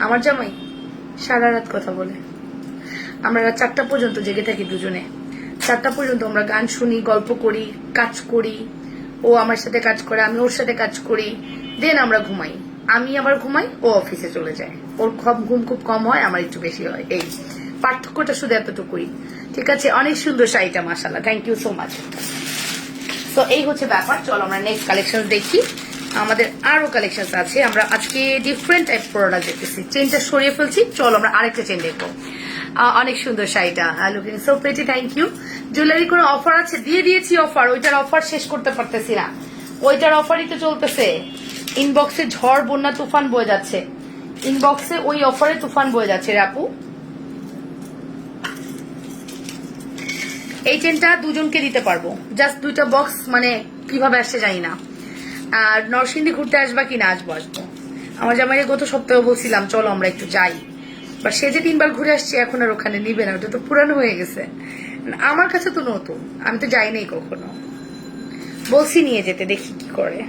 আমার জামাই সারা রাত কথা বলে। আমরা রাত 4টা পর্যন্ত জেগে থাকি দুজনে। 4টা পর্যন্ত আমরা গান শুনি, গল্প করি, কাজ করি। ও আমার সাথে কাজ করে, আমি ওর সাথে কাজ করি, দেন আমরা ঘুমাই। আমি আবার ঘুমাই, ও অফিসে চলে যায়। ওর ঘুম খুব কম হয়, আমার একটু বেশি হয়। এই পার্থক্যটা শুধু এতটুকুই, ঠিক আছে? অনেক সুন্দর শাড়িটা, মাশাআল্লাহ, থ্যাংক ইউ সো মাচ। তো এই হচ্ছে ব্যাপার। চলো আমরা নেক্সট কালেকশন দেখি। আমাদের আরো কালেকশন আছে। আমরা আজকে ডিফারেন্ট টাইপ প্রোডাক্ট দেখতেছি। চেনটা সরিয়ে ফেলছি, চলো আমরা আরেকটা চেন দেখবো। অনেক সুন্দর শাড়িটা, looking so pretty, thank you. Jewellery কোনো অফার আছে? দিয়ে দিয়েছি অফার, ওইটার অফার শেষ করতে পারতেছি না, ওইটার অফারই তো চলতেছে। ইনবক্সে ঝড় বন্যা তুফান বয়ে যাচ্ছে, ইনবক্সে ওই অফারে তুফান বয়ে যাচ্ছে রে আপু। এই চেনটা দুজনকে দিতে পারবো, জাস্ট 2টা বক্স, মানে কিভাবে আসছে জানি না। আর নরসিংদী ঘুরতে আসবা কিনা? আসবো। আমার জামাইকে গত সপ্তাহে বলছিলাম চলো আমরা একটু যাই, বা সে যে 3বার ঘুরে আসছে, এখন আর ওখানে নিবে না, ওটা তো পুরানো হয়ে গেছে। আমার কাছে তো নতুন, আমি তো যাই নাই কখনো, বলছি নিয়ে যেতে, দেখি কি করে।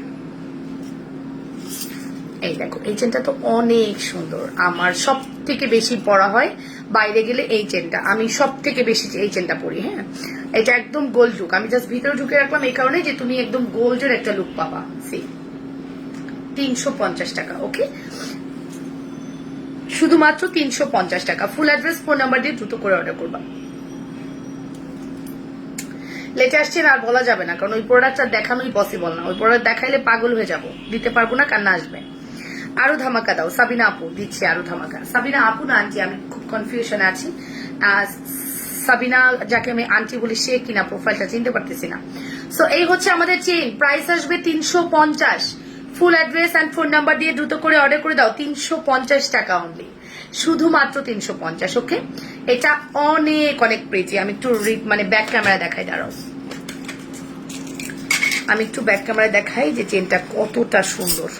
এই দেখো, এই চেনটা তো অনেক সুন্দর, আমার সব থেকে বেশি পরা হয় বাইরে গেলে এই চেনটা। আমি সব থেকে বেশি এই চেনটা পরি। হ্যাঁ, এটা একদম গোল্ড লুক। আমি জাস্ট ভিতরে ঢুকে রাখলাম এই কারণে যে তুমি একদম গোল্ডের একটা লুক পাবা। সি 350 টাকা, ওকে, শুধুমাত্র 350 টাকা। ফুল অ্যাড্রেস, ফোন নাম্বার দিয়ে দ্রুত করে অর্ডার করবা। লেটে আসছে না আর বলা যাবে না, কারণ ওই প্রোডাক্টটা দেখানোই পসিবল না। ওই প্রোডাক্ট দেখাইলে পাগল হয়ে যাব, দিতে পারবো না, কান্না আসবে। আরো ধামাকা দাও সাবিনা আপু, দিচ্ছি আরো ধামাকা। সাবিনা আপু না আন্টি, আমি খুব কনফিউশনে আছি। সাবিনা যাকে আমি আন্টি বলি, সে কিনা প্রোফাইলটা চিনতে পারতেছি না। সো এই হচ্ছে আমাদের চেইন, প্রাইস আসবে 350। ফুল অ্যাড্রেস অ্যান্ড ফোন নাম্বার দিয়ে দ্রুত করে অর্ডার করে দাও, 350 টাকা অনলি, শুধুমাত্র 350। ওকে, এটা অনেক অনেক প্রিটি। আমি একটু মানে ব্যাক ক্যামেরা দেখাই, দাঁড়াও, আমি একটু ব্যাক ক্যামেরা দেখাই যে চেনটা কতটা সুন্দর।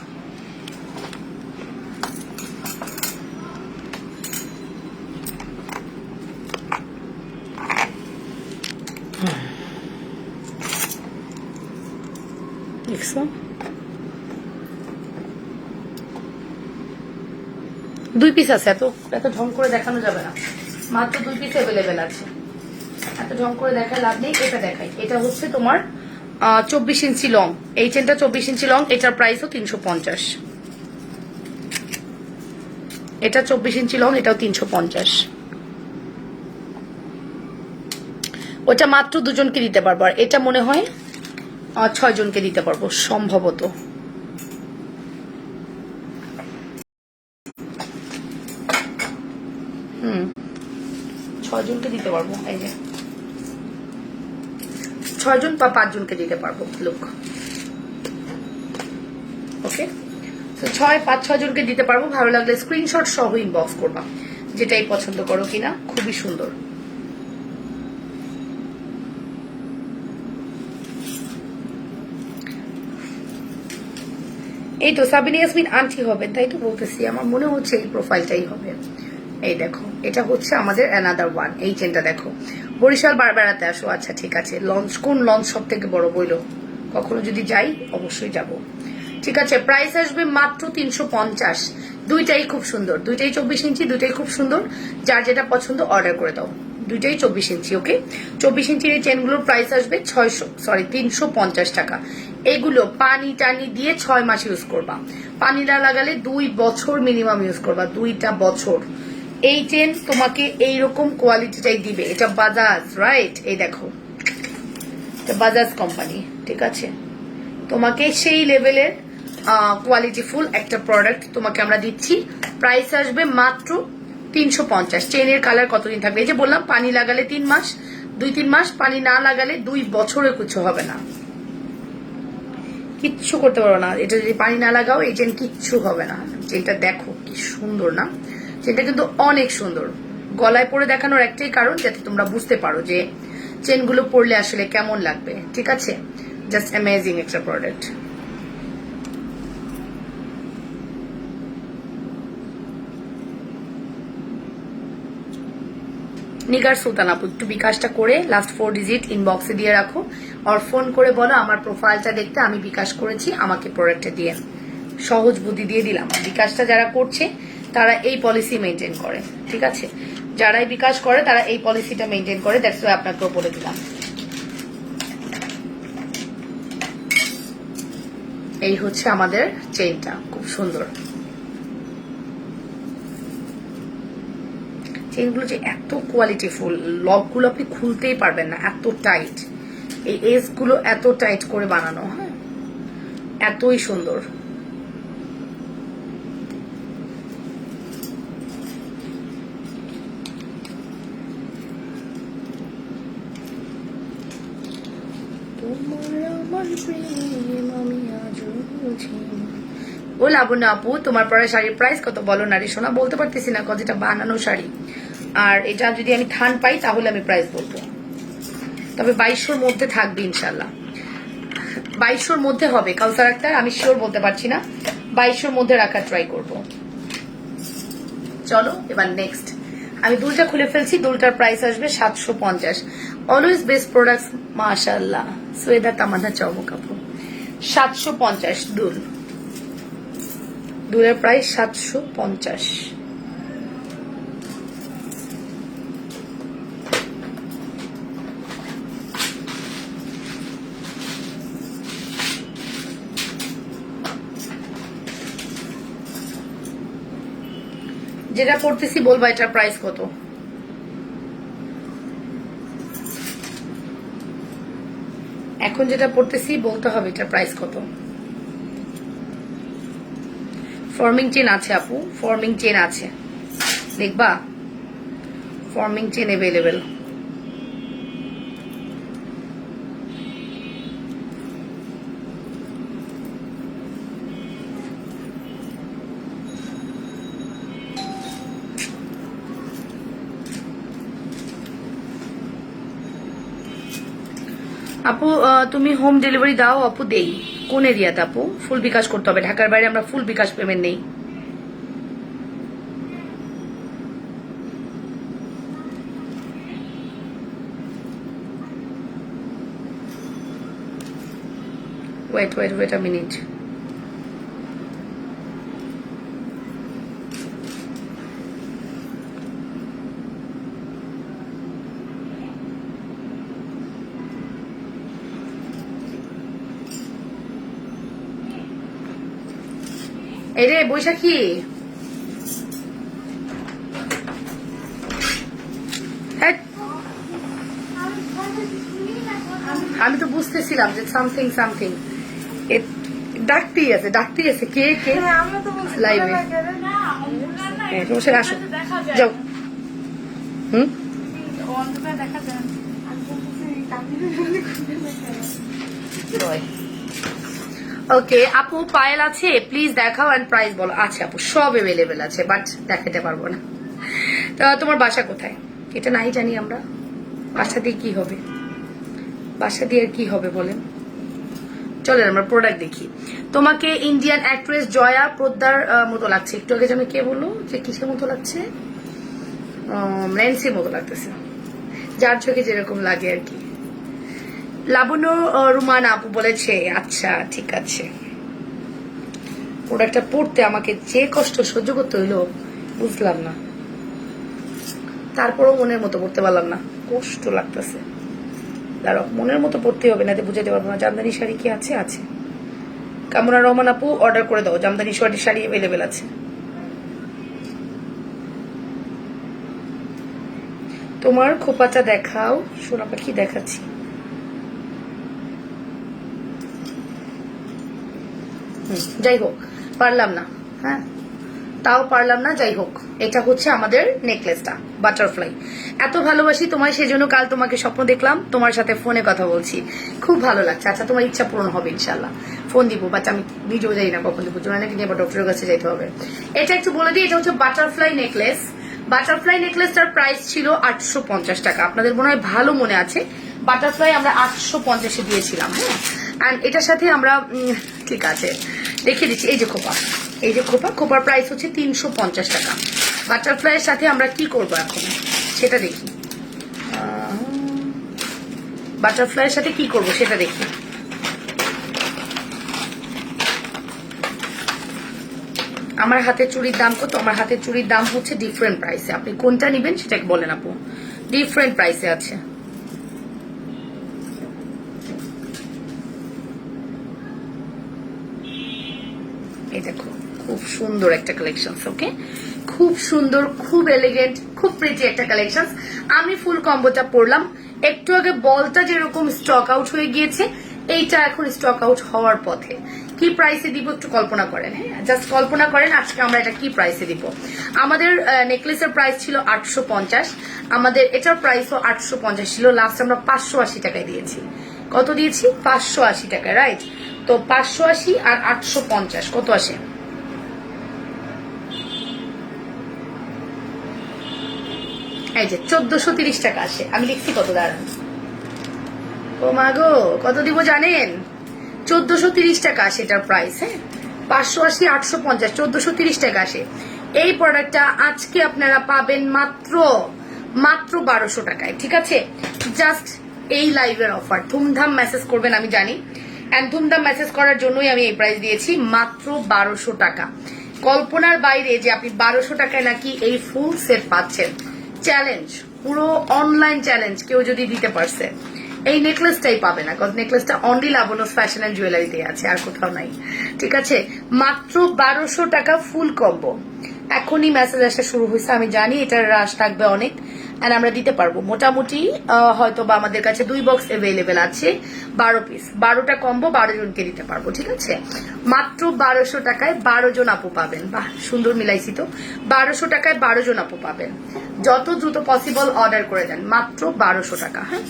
দেখছো, 2 পিস আছে, এত এত ঢং করে দেখানো যাবে না, মাত্র 2 পিস অ্যাভেলেবেল আছে, এত ঢং করে দেখার লাভ নেই। এটা দেখাই, এটা হচ্ছে তোমার 24 ইঞ্চি লং, এই চেনটা 24 ইঞ্চি লং, এটার প্রাইসও 350। এটা 24 ইঞ্চি লং, এটাও 350। ওটা মাত্র 2 জনকে দিতে পারবো, আর এটা মনে হয় 6 জনকে দিতে পারবো সম্ভবত। হুম, 6 জনকে দিতে পারবো, এই যে 6 জন বা 5 জনকে দিতে পারবো। লুক, ওকে, 6 জনকে দিতে পারবো। ভালো লাগলে স্ক্রিনশট সহ ইনবক্স করবা, যেটাই পছন্দ করো কিনা। খুবই সুন্দর। এই তো সাবিনা ইয়াসমিন আন্টি হবে, তাই তো বলতেছি, আমার মনে হচ্ছে এই প্রোফাইলটাই হবে। এই দেখো, এটা হচ্ছে আমাদের অ্যানাদার ওয়ান। এই চেনটা দেখো, বরিশাল বার বেড়াতে আসো, আচ্ছা ঠিক আছে। লঞ্চ, কোন লঞ্চ সব থেকে বড় বইলো, কখনো যদি যাই অবশ্যই যাব। ঠিক আছে, প্রাইস আসবে মাত্র 350। দুইটাই খুব সুন্দর, দুইটাই 24 ইঞ্চি, দুইটাই খুব সুন্দর। যার যেটা পছন্দ অর্ডার করে দাও। দুইটাই 24 ইঞ্চি, ওকে। 24 ইঞ্চির এই চেনগুলোর প্রাইস আসবে 350 টাকা। এগুলো পানি টানি দিয়ে 6 মাস ইউজ করবা, পানি না লাগালে 2 বছর মিনিমাম ইউজ করবা, 2টা বছর। এই চেন তোমাকে এইরকম কোয়ালিটিটাই দিবে। এটা বাজাজ, রাইট? এই দেখো, এটা বাজাজ কোম্পানি, ঠিক আছে। তোমাকে সেই লেভেলের কোয়ালিটিফুল একটা প্রোডাক্ট তোমাকে আমরা দিচ্ছি। প্রাইস আসবে মাত্র 350। চেনের কালার কতদিন থাকবে? এই যে বললাম, পানি লাগালে 3 মাস, 2-3 মাস, পানি না লাগালে 2 বছরে কিছু হবে না, কিচ্ছু করতে পারো না। এটা যদি পানি না লাগাও, এই চেন কিচ্ছু হবে না। চেনটা দেখো কি সুন্দর না, চেনটা কিন্তু অনেক সুন্দর। গলায় পরে দেখানোর একটাই কারণ, যাতে তোমরা বুঝতে পারো যে চেনগুলো পরলে আসলে কেমন লাগবে, ঠিক আছে। জাস্ট অ্যামেজিং একটা প্রোডাক্ট। নিগার সুলতান আপু, একটু বিকাশটা করে লাস্ট 4 ডিজিট ইনবক্সে দিয়ে রাখো, আর ফোন করে বলো আমার প্রোফাইলটা দেখতে, আমি বিকাশ করেছি, আমাকে প্রোডাক্টটা দিয়ে। সহজ বুদ্ধি দিয়ে দিলাম। বিকাশটা যারা করছে তারা এই পলিসি মেনটেন করে, ঠিক আছে। যারাই বিকাশ করে তারা এই পলিসিটা মেনটেন করে, দ্যাটস ওয়াই আপনাকেও বলে দিলাম। এই হচ্ছে আমাদের চেইনটা, খুব সুন্দর। চেইনগুলো যে এত কোয়ালিটিফুল, লকগুলো আপনি খুলতেই পারবেন না, এত টাইট। এই এজ গুলো এত টাইট করে বানানো, হ্যাঁ, এতই সুন্দর। ও লাবণ্য আপু, তোমার পরা শাড়ির প্রাইস কত বলো না রে সোনা? বলতে পারতেছি না, যেটা বানানো শাড়ি। আর এটা যদি আমি থান পাই তাহলে আমি প্রাইস বলবো, তবে 2200-র মধ্যে থাকবে ইনশাল্লাহ। 2200-র মধ্যে হবে কাউসার আক্তার, আমি শিওর বলতে পারছি না। 2200-র মধ্যে রাখার ট্রাই করব। চলো এবার নেক্সট, আমি দুলটা খুলে ফেলছি। দুলটার প্রাইস আসবে 750। অলওয়েজ বেস্ট প্রোডাক্টস, মাশাআল্লাহ। সোয়েদা তামান্না চমক আপু, 750 দুল। দুলের প্রাইস 750। যেটা পড়তেছি বলবা এটার প্রাইস কত। এখন যেটা পড়তেছি বলতে হবে এটার প্রাইস কত। ফর্মিং চেন আছে আপু, ফর্মিং চেন আছে, দেখবা ফর্মিং চেন অ্যাভেলেবেল। আপু তুমি হোম ডেলিভারি দাও? আপু দেই। কোন এরিয়াতে আপু? ফুল বিকাশ করতে হবে, ঢাকার বাইরে আমরা ফুল বিকাশ পেমেন্ট নেই। wait a minute. এই রে বৈশাখী, আমি তো বুঝতেছিলাম যে সামথিং সামথিং ডাকতেই আছে কে কে লাইভে। তোমার সাথে আসো, যাও। ওকে আপু, পায়েল আছে প্লিজ দেখাও এন্ড প্রাইস বলো। আচ্ছা আপু, সব অ্যাভেলেবেল আছে, বাট দেখাতে পারবো না। তোমার বাসা কোথায় এটা নাই জানি আমরা। বাসা দিয়ে কি হবে, বাসা দিয়ে আর কি হবে বলেন। চলেন আমরা প্রোডাক্ট দেখি। তোমাকে ইন্ডিয়ান অ্যাক্ট্রেস জয়া পোদ্দার মতো লাগছে। একটু আগে যেন কে বললো যে কিসের মতো লাগছে, ন্যান্সির মতো লাগতেছে, যার চোখে যেরকম লাগে আর কি। লাবণ্য রুমান আপু বলেছে আচ্ছা ঠিক আছে। প্রোডাক্টটা পড়তে আমাকে যে কষ্ট সহ্য করতে হইলো বুঝলাম না, তারপরও মনের মতো পড়তে পারলাম না, কষ্ট লাগতেছে। দাঁড়াও, মনের মতো পড়তে হবে না, বুঝাতে পারবো না। জামদানি শাড়ি কি আছে? আছে। কামনা রহমান আপু অর্ডার করে দাও, জামদানি শাড়ি অ্যাভেলেবেল আছে। তোমার খোপাটা দেখাও। সোনা পাখি দেখাচ্ছি। যাই হোক, পারলাম না, হ্যাঁ তাও পারলাম না। যাই হোক, এটা হচ্ছে আমাদের নেকলেসটা বাটারফ্লাই। এত ভালোবাসি তোমায়, সেজন্য কাল তোমাকে স্বপ্ন দেখলাম, তোমার সাথে ফোনে কথা বলছি, খুব ভালো লাগছে। আচ্ছা, তোমার ইচ্ছা পূরণ হবে ইনশাল্লাহ। ফোন দিব, বাট আমি নিজেও যাই না কখন দিব, নাকি নিয়ে ডক্টরের কাছে যেতে হবে। এটা একটু বলে দিই, এটা হচ্ছে বাটারফ্লাই নেকলেস। বাটারফ্লাই নেকলেসটার প্রাইস ছিল 850 টাকা। আপনাদের মনে হয় ভালো মনে আছে, বাটারফ্লাই আমরা 850-এ দিয়েছিলাম। হ্যাঁ, অ্যান্ড এটার সাথে আমরা ঠিক আছে দেখিয়ে দিচ্ছি। এই যে খোপা, এই যে খোপার প্রাইস হচ্ছে 350 টাকা। বাটারফ্লাইয়ের সাথে আমরা কি করব এখন সেটা দেখি। বাটারফ্লাইয়ের সাথে কি করব সেটা দেখি। আমার হাতের চুড়ির দাম কত? আমার হাতের চুড়ির দাম হচ্ছে ডিফারেন্ট প্রাইসে। আপনি কোনটা নেবেন সেটাকে বলেন আপু, ডিফারেন্ট প্রাইসে আছে। এই দেখো, খুব সুন্দর একটা কালেকশন। ওকে, খুব সুন্দর, খুব এলিগেন্ট, খুব প্রিটি একটা কালেকশন। আমি ফুল কম্বোটা পরলাম। একটু আগে বলটা যেরকম স্টক আউট হয়ে গিয়েছে, এইটা এখন স্টক আউট হওয়ার পথে। কি প্রাইসে দিব একটু কল্পনা করেন। হ্যাঁ, জাস্ট কল্পনা করেন আজকে আমরা এটা কি প্রাইসে দিব। আমাদের নেকলেসের প্রাইস ছিল 850, আমাদের এটার প্রাইসও 850 ছিল। লাস্ট আমরা 580 টাকায় দিয়েছি। কত দিয়েছি? 580 টাকায়, রাইট? তো 580 আর 850 কত আসে? এই যে 1430 টাকা আসে। আমি লিখছি কত, দাঁড়ান। ও মা গো, কত দিব জানেন? 1430 টাকা আসে এটার প্রাইস। হ্যাঁ, 580 850 1430 টাকা আসে। এই প্রোডাক্টটা আজকে আপনারা পাবেন মাত্র 1200 টাকায়। ঠিক আছে, জাস্ট এই লাইভের অফার। ধুমধাম মেসেজ করবেন আমি জানি, এন্ড ধুমধাম মেসেজ করার জন্যই আমি এই প্রাইস দিয়েছি, মাত্র 1200 টাকা। কল্পনার বাইরে যে আপনি 1200 টাকায় নাকি এই ফুল সেট পাচ্ছেন। চ্যালেঞ্জ, পুরো অনলাইন চ্যালেঞ্জ, কেউ যদি দিতে পারছে এই নেকলেসটাই পাবে না, কজ নেকলেসটা অনলি লাবণ্যস ফ্যাশন এন্ড জুয়েলারিতে আছে, আর কোথাও নাই। ঠিক আছে, মাত্র 1200 টাকা ফুল কম্বো। এখনই মেসেজ আসা শুরু হয়েছে, আমি জানি এটার রাশ থাকবে অনেক, এন্ড আমরা দিতে পারবো মোটামুটি। হয়তো বা আমাদের কাছে 2 বক্স অ্যাভেলেবেল আছে, 12 পিস, 12টা কম্বো 12 জনকে দিতে পারবো। ঠিক আছে, মাত্র 1200 টাকায় 12 জন আপু পাবেন। বাহ, সুন্দর মিলাইছি তো। 1200 টাকায় 12 জন আপু পাবেন। যত দ্রুত পসিবল অর্ডার করে দেন, মাত্র 1200 টাকা। হ্যাঁ,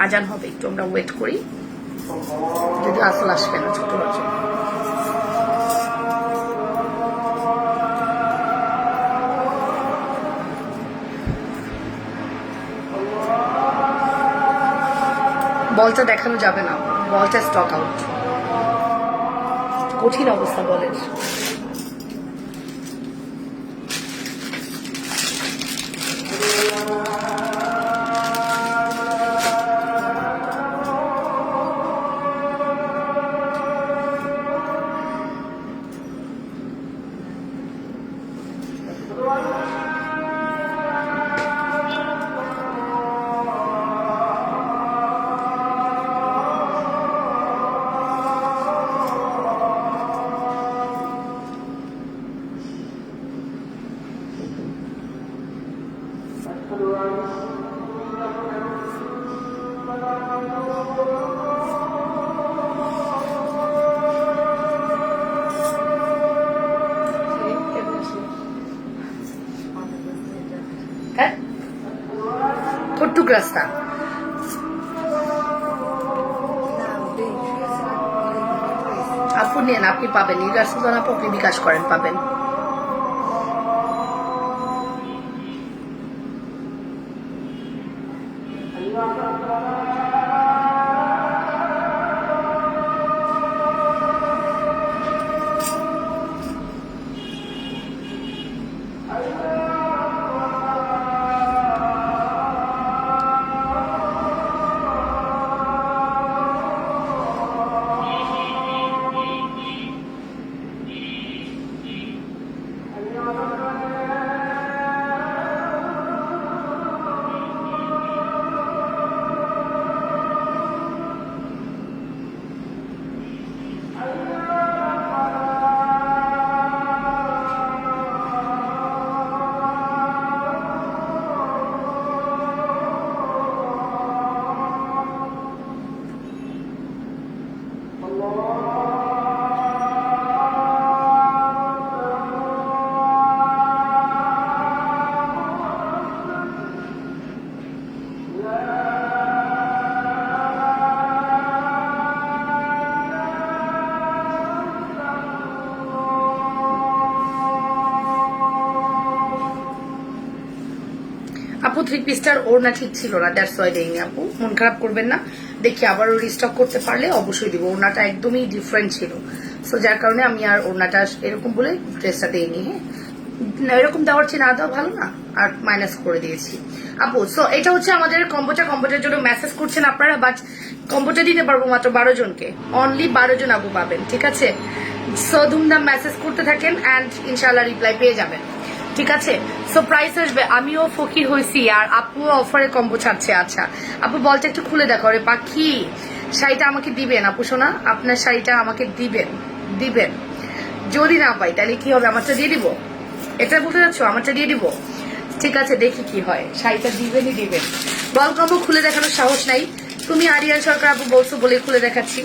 আজান হবে, একটু আমরা ওয়েট করি, যদি আসল আসবে না ছোট বাচ্চা। বলটা দেখানো যাবে না, বলটা স্টক আউট। কঠিন অবস্থা বলের। রাস্তা। আপু নেন, আপনি পাবেন, নীল রাস্তা আপু আপনি বিকাশ করেন, পাবেন। আপু 3 পিসটার ওড়না ঠিক ছিল না, দ্যাটস ওয়াই দেইনি। আপু মন খারাপ করবেন না, দেখি আবারও রিস্টক করতে পারলে অবশ্যই দিব। ওড়নাটা একদমই ডিফারেন্ট ছিল, সো যার কারণে আমি আর ওড়নাটা এরকম বলে ড্রেসটা দেইনি। হ্যাঁ, এরকম দেওয়ার চেয়ে না দেওয়া ভালো না, আর মাইনাস করে দিয়েছি আপু। সো এটা হচ্ছে আমাদের কম্বোটার জন্য মেসেজ করছেন আপনারা, বাট কম্বোটা দিতে পারবো মাত্র 12 জনকে, অনলি 12 জন আপু পাবেন, ঠিক আছে? সো ধুমধাম মেসেজ করতে থাকেন অ্যান্ড ইনশাল্লাহ রিপ্লাই পেয়ে যাবেন, ঠিক আছে? সো প্রাইস আসবে, আমিও ফকির হয়েছি আর আপুও অফারে কম্বো ছাড়ছে। আচ্ছা আপু বলটা একটু খুলে দেখো রে পাখি, শাড়িটা আমাকে দিবেন আপু সোনা, আপনার শাড়িটা আমাকে দিবেন দিবেন। যদি না পাই তাহলে কি হবে, আমারটা দিয়ে দিব, এটা বলতে যাচ্ছ, আমারটা দিয়ে দিব, ঠিক আছে? দেখি কি হয়, শাড়িটা দিবেনই দিবেন। বল কম্বো খুলে দেখানোর সাহস নাই, তুমি আরিয়ান সরকার আপু বলছো বলে খুলে দেখাচ্ছি,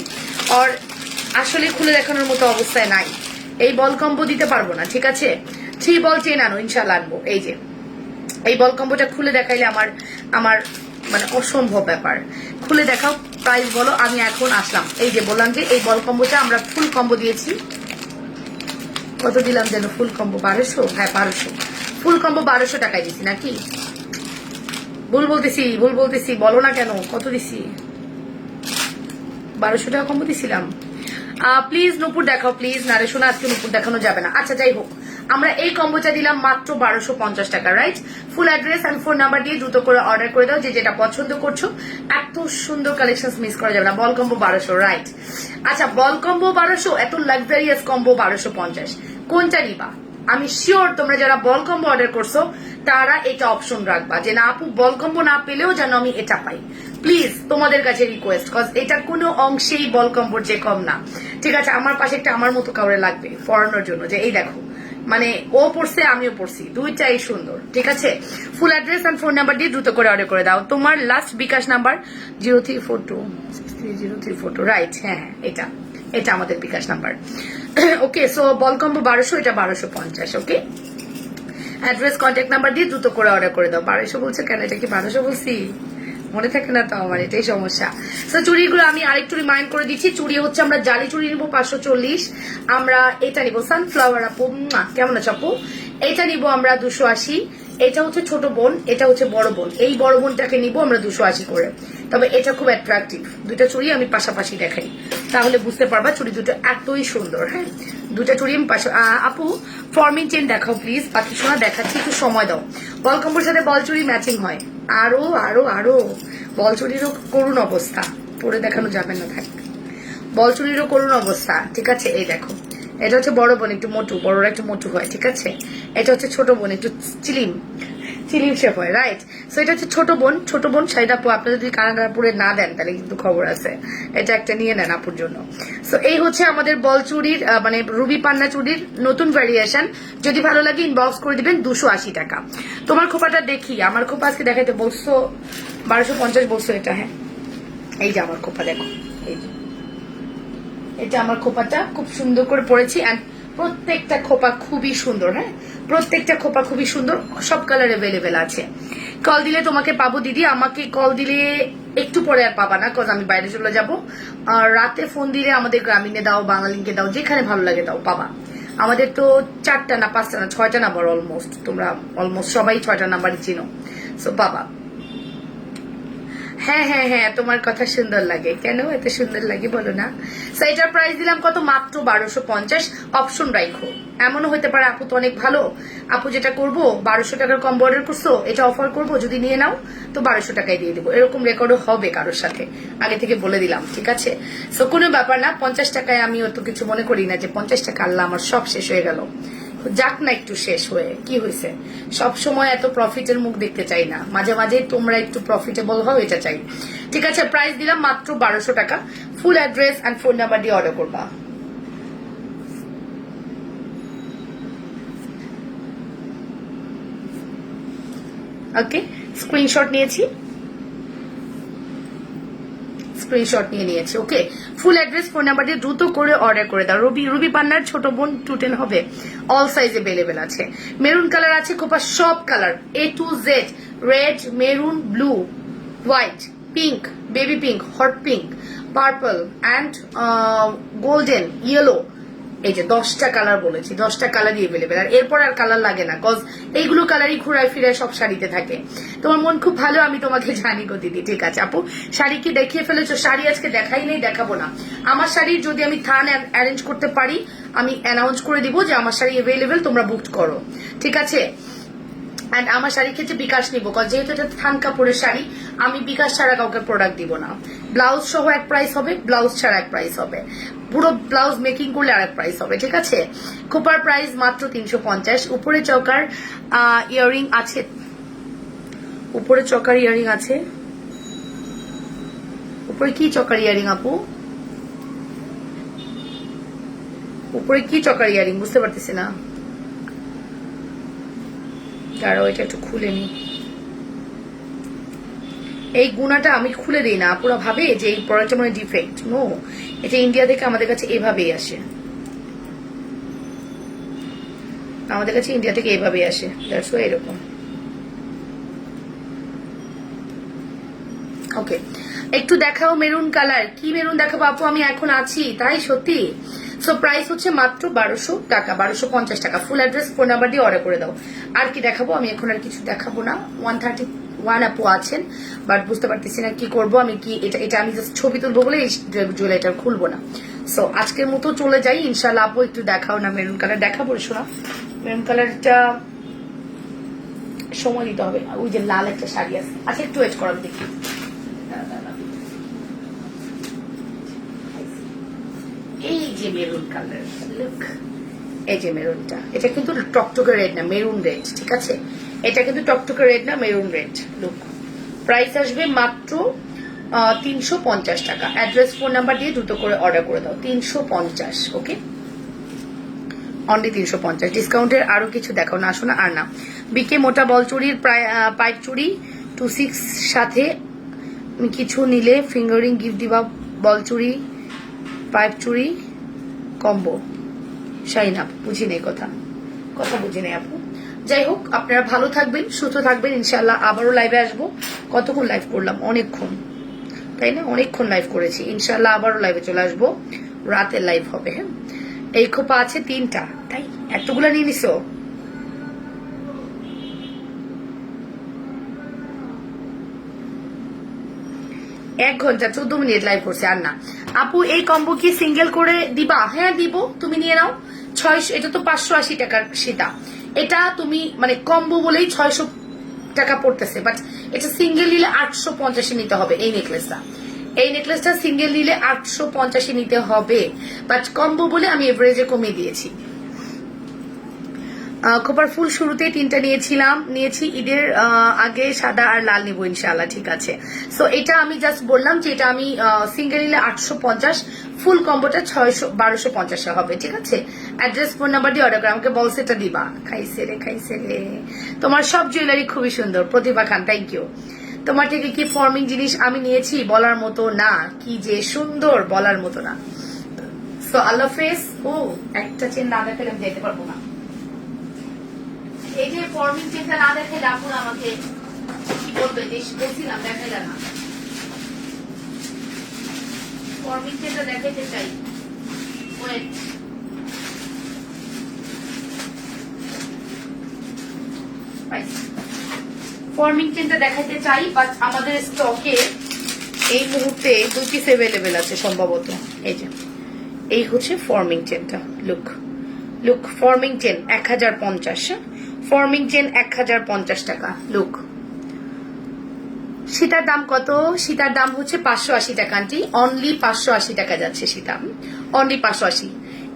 আর আসলে খুলে দেখানোর মতো অবস্থায় নাই। এই বল কম্বো দিতে পারবো না, ঠিক আছে? 3 বল চেন আনো, ইনশাল্লাহ আনবো। এই যে এই বল কম্বোটা খুলে দেখাইলে আমার আমার মানে অসম্ভব ব্যাপার। খুলে দেখাও, প্রাইস বলো, আমি এখন আসলাম। এই যে বললাম যে এই বল কম্বোটা আমরা ফুল কম্বো দিয়েছি, কত দিলাম যেন? ফুল কম্বো 1200, হ্যাঁ 1200, ফুল কম্বো 1200 টাকায় দিছি নাকি? ভুল বলতেছি, বলো না কেন, কত দিছি? 1200 টাকা কম্বো দিছিলাম। প্লিজ নুপুর দেখাও প্লিজ, না রে শোনা আজকে নুপুর দেখানো যাবে না। আচ্ছা যাই হোক, আমরা এই কম্বোটা দিলাম মাত্র 1250 টাকা, right? Full address and phone number দিয়ে দ্রুত করে অর্ডার করে দাও, যে যেটা পছন্দ করছো। এত সুন্দর কালেকশন মিস করা যাবে না। বল কম্বো 1200, রাইট? আচ্ছা বল কম্বো 1200, এত লাক্সারিয়াস কম্বো 1250, কোনটা নিবা? আমি শিওর তোমরা যারা বল কম্বো অর্ডার করছো তারা এটা অপশন রাখবা, যে না আপু বল কম্বো না পেলেও যেন আমি এটা পাই। প্লিজ তোমাদের কাছে রিকোয়েস্ট, কজ এটা কোনো অংশেই বল কম্বোর যে কম না, ঠিক আছে? আমার পাশে একটা আমার মতো কাউরে লাগবে পড়ানোর জন্য, যে এই দেখো মানে ও পড়ছে আমিও পড়ছি, দুইটাই সুন্দর, ঠিক আছে? Full address and phone number দিয়ে দ্রুত করে অর্ডার করে দাও। তোমার লাস্ট বিকাশ নাম্বার 0342630342, রাইট? হ্যাঁ এটা এটা আমাদের বিকাশ নাম্বার। ওকে, সো বল কম্বো 1200, এটা 1250, ওকে? অ্যাড্রেস কন্ট্যাক্ট নাম্বার দিয়ে দ্রুত করে অর্ডার করে দাও। 1200 বলছো কেন? এটা কি 1200 বলছি? মনে থাকে না তো আমার, এটাই সমস্যা। তো চুড়িগুলো আমি আরেকটু রিমাইন্ড করে দিচ্ছি। চুড়ি হচ্ছে আমরা জালি চুড়ি নিবো 540, আমরা এটা নিবো সানফ্লাওয়ার আপু, কেমন আছো আপু? এটা নিবো আমরা 280, এটা হচ্ছে ছোট বোন, এটা হচ্ছে বড় বোন। এই বড় বোনটাকে নিবো আমরা 280 করে, তবে এটা খুব অ্যাট্রাকটিভ। দুইটা চুড়ি আমি পাশাপাশি দেখাই, তাহলে বুঝতে পারবা চুড়ি দুটো এতই সুন্দর। হ্যাঁ, দুটা চুড়ি আমি আপু ফর্মিং চেন দেখাও প্লিজ, বাকি শোনা দেখাচ্ছি, একটু সময় দাও। বল কম্বোর সাথে বল চুড়ি ম্যাচিং হয়, আরো আরো আরো বল চুড়িরও করুণ অবস্থা, পরে দেখানো যাবে না, থাক। বল চুড়িরও করুণ অবস্থা, ঠিক আছে? এই দেখো, এটা হচ্ছে বড় বোন, একটু মোটু, বড়রা একটু মোটু হয়, ঠিক আছে? এটা হচ্ছে ছোট বোন, একটু চিলিম শেপ হয়, রাইট? সো এটা হচ্ছে ছোট বোন শাড়িটা আপনি যদি কানাডাপুরে না দেন তাহলে কিন্তু খবর আছে, এটা একটা নিয়ে নেন আপুর জন্য। সো এই হচ্ছে আমাদের বল চুড়ির মানে রুবি পান্না চুড়ির নতুন ভ্যারিয়েশন। যদি ভালো লাগে ইনবক্স করে দিবেন, 280 টাকা। তোমার খোপাটা দেখি, আমার খোপা আজকে দেখাইতে বলছো 1250 বলছো, এটা হ্যাঁ এই যে আমার খোপা দেখো, এই যে এটা আমার খোপাটা খুব সুন্দর করে পরেছি, অ্যান্ড প্রত্যেকটা খোপা খুবই সুন্দর। হ্যাঁ, প্রত্যেকটা খোপা খুবই সুন্দর, সব কালার অ্যাভেলেবেল আছে। কল দিলে তোমাকে পাবো দিদি, আমাকে কল দিলে একটু পরে আর পাবা না, কজ আমি বাইরে চলে যাব। আর রাতে ফোন দিলে আমাদের গ্রামীণে দাও, বাঙালিকে দাও, যেখানে ভালো লাগে দাও, পাবা। আমাদের তো 4টা না 5টা না 6টা নাম্বার অলমোস্ট, তোমরা অলমোস্ট সবাই 6টা নাম্বারই চিনো, সো পাবা। হ্যাঁ হ্যাঁ হ্যাঁ, তোমার কথা সুন্দর লাগে, কেন এত সুন্দর লাগে বলো না। সো এটার প্রাইস দিলাম কত, মাত্র 1250। অপশন রাখো, এমনও হতে পারে আপু তো অনেক ভালো, আপু যেটা করবো 1200 টাকার কম্বো অর্ডার করছো, এটা অফার করবো, যদি নিয়ে নাও তো 1200 টাকায় দিয়ে দেবো, এরকম রেকর্ডও হবে কারোর সাথে, আগে থেকে বলে দিলাম, ঠিক আছে। সো কোনো ব্যাপার না, 50 টাকায় আমি অত কিছু মনে করি না যে 50 টাকা আল্লাহ আমার সব শেষ হয়ে গেল, যাক না একটু শেষ হয়ে, কি হয়েছে, সব সময় এত প্রফিটের মুখ দেখতে চাই না, মাঝে মাঝে তোমরা একটু প্রফিটেবল হও, এটা চাই, ঠিক আছে। প্রাইস দিলাম মাত্র 1200 টাকা। Full address and phone number দিয়ে অর্ডার করবা। ওকে, স্ক্রিনশট নিয়েছি, স্ক্রিনশট নিয়ে নিয়েছি। Okay, full address phone number দিয়ে দ্রুত করে অর্ডার করে দাও। রুবি পান্নার ছোট বোন 210 হবে, অল সাইজ অ্যাভেলেবেল আছে। মেরুন কালার আছে খোপা, সব colour A to Z, red, maroon, blue, white, pink, baby pink, hot pink, purple and golden, yellow. এই যে 10টা কালার বলেছি, 10টা কালারই এভেলেবেল, আর এরপর আর কালার লাগে না, কজ এইগুলো কালারই ঘুরায় ফিরায় সব শাড়িতে থাকে। তোমার মন খুব ভালো, আমি তোমাকে জানি গো দিদি, ঠিক আছে। আপু শাড়ি কি দেখিয়ে ফেলেছো? শাড়ি আজকে দেখাই নেই, দেখাবো না। আমার শাড়ির যদি আমি থান অ্যারেঞ্জ করতে পারি, আমি অ্যানাউন্স করে দিব যে আমার শাড়ি এভেলেবেল, তোমরা বুক করো, ঠিক আছে। এন্ড আমার শাড়ির ক্ষেত্রে বিকাশ নিবো, যেহেতু এটা থান কাপড়ের শাড়ি, আমি বিকাশ ছাড়া কাউকে প্রোডাক্ট দিব না। ব্লাউজ সহ এক প্রাইস হবে, ব্লাউজ ছাড়া এক প্রাইস হবে, পুরো ব্লাউজ মেকিং করলে আর এক প্রাইস হবে, ঠিক আছে। খোপার প্রাইস মাত্র 350। উপরে চকার ইয়ারিং আছে, উপরে চকার ইয়ারিং আছে। উপরে কি চকার ইয়ারিং আপু? উপরে কি চকার ইয়ারিং বুঝতে পারতেছি না, দাঁড়াও এটা একটু খুলে নি। এই গুণাটা আমি খুলে দিই না, পুরো ভাবে যে এই প্রোডাক্টটা মানে ডিফেক্ট। নো, এটা ইন্ডিয়া থেকে আমাদের কাছে এভাবেই আসে, আমাদের কাছে ইন্ডিয়া থেকে এভাবেই আসে, দ্যাটস ওয়াই এরকম। ওকে, একটু দেখাও মেরুন কালার। কি মেরুন দেখাবো আপু? আমি এখন আছি, তাই সত্যি। সো প্রাইস হচ্ছে মাত্র 1200 টাকা, 1250 টাকা। ফুল অ্যাড্রেস ফোন নাম্বার দিয়ে অর্ডার করে দাও। আর কি দেখাবো? আমি এখন আর কিছু দেখাবো না। 131 আপু আছেন, বাট বুঝতে পারতেছি না কি করবো আমি। কি এটা আমি জাস্ট ছবি তুলবো বলে এই জুয়েলারিটা খুলবো না। সো আজকের মতো চলে যাই, ইনশাল্লাহ। আপু একটু দেখাও না মেরুন কালার, দেখাবো শোনা। মেরুন কালারটা সময় দিতে হবে, ওই যে লাল একটা শাড়ি আছে। আচ্ছা একটু ওয়েট করো, দেখি। এই যে মেরুন কালার, লুক, এই যে মেরুনটা, এটা কিন্তু টকটকে রেড না, মেরুন রেড, ঠিক আছে। এটা কিন্তু টকটকে রেড না, মেরুন রেড। লুক, প্রাইস আসবে মাত্র 350 টাকা। অ্যাড্রেস ফোন নাম্বার দিয়ে দ্রুত করে অর্ডার করে দাও। 350, ওকে, অনলি 350। ডিসকাউন্টের আরো কিছু দেখাও না, আসো না। আর না, বিকে মোটা বল চুরির পাইপ চুরি 26 সাথে কিছু নিলে ফিঙ্গারিং গিফট দিবা। বল চুরি, পাইপ চুরি কম্বো। শাইন আপু বুঝি নেই, কথা বুঝি নেই আপু। যাই হোক, আপনারা ভালো থাকবেন, সুস্থ থাকবেন, ইনশাল্লাহ আবারও লাইভে আসবো। কতক্ষণ লাইভ করলাম? অনেকক্ষণ, তাই না? অনেকক্ষণ লাইভ করেছি। ইনশাল্লাহ আবারও লাইভে চলে আসবো, রাতের লাইভ হবে। হ্যাঁ, এই খোপা আছে 3টা, তাই এতগুলা নিয়ে নিছো? এক ঘন্টা 14 মিনিট লাইভ করছে। আর না আপু, এই কম্বো কি সিঙ্গেল করে দিবা? হ্যাঁ দিব, তুমি নিয়ে নাও। 600, এটা তো 580 টাকার সীতা। এটা তুমি মানে কম্বো বলেই 600 টাকা পড়তেছে, বাট এটা সিঙ্গেল নিলে 850 নিতে হবে। এই নেকলেসটা সিঙ্গেল নিলে 850 নিতে হবে, বাট কম্বো বলে আমি এভারেজে কমিয়ে দিয়েছি। খোপার ফুল শুরুতে 3টা নিয়েছি ঈদের আগে, সাদা আর লাল নিবো ইনশাআল্লাহ, ঠিক আছে। সো এটা আমি জাস্ট বললাম যে এটা আমি সিঙ্গেল নিলে 850, ফুল কম্বোটা 1250 হবে, ঠিক আছে। অ্যাড্রেস ফোন নাম্বার দিয়ে অর্ডার করে আমাকে বলছে এটা দিবা। খাইছে রে। তোমার সব জুয়েলারি খুবই সুন্দর, প্রতিভা খান, থ্যাংক ইউ। তোমার থেকে কি ফর্মিং জিনিস আমি নিয়েছি বলার মতো না, কি যে সুন্দর বলার মতো না। সো আল্লাহ হাফেজ। ও একটা চেন না দেখালে আমি যেতে পারবো না। এই যে ফর্মিং চেনটা না দেখে ডাকুন আমাকে কি বলবে যে বলছিলাম দেখাইলা না। ফর্মিং চেনটা দেখাইতে চাই। ওয়েট, ফর্মিং চেনটা দেখাইতে চাই, বাট আমাদের স্টকে এই মুহূর্তে 2 পিস অ্যাভেলেবেল আছে সম্ভবত। এই যে এই হচ্ছে ফর্মিং চেনটা। Look look, forming chain 1050, forming chain 1050 টাকা। লুক, সীতার দাম কত? সীতার দাম হচ্ছে 580 টাকা আন্টি, অনলি 580 টাকা যাচ্ছে সীতা, অনলি 580।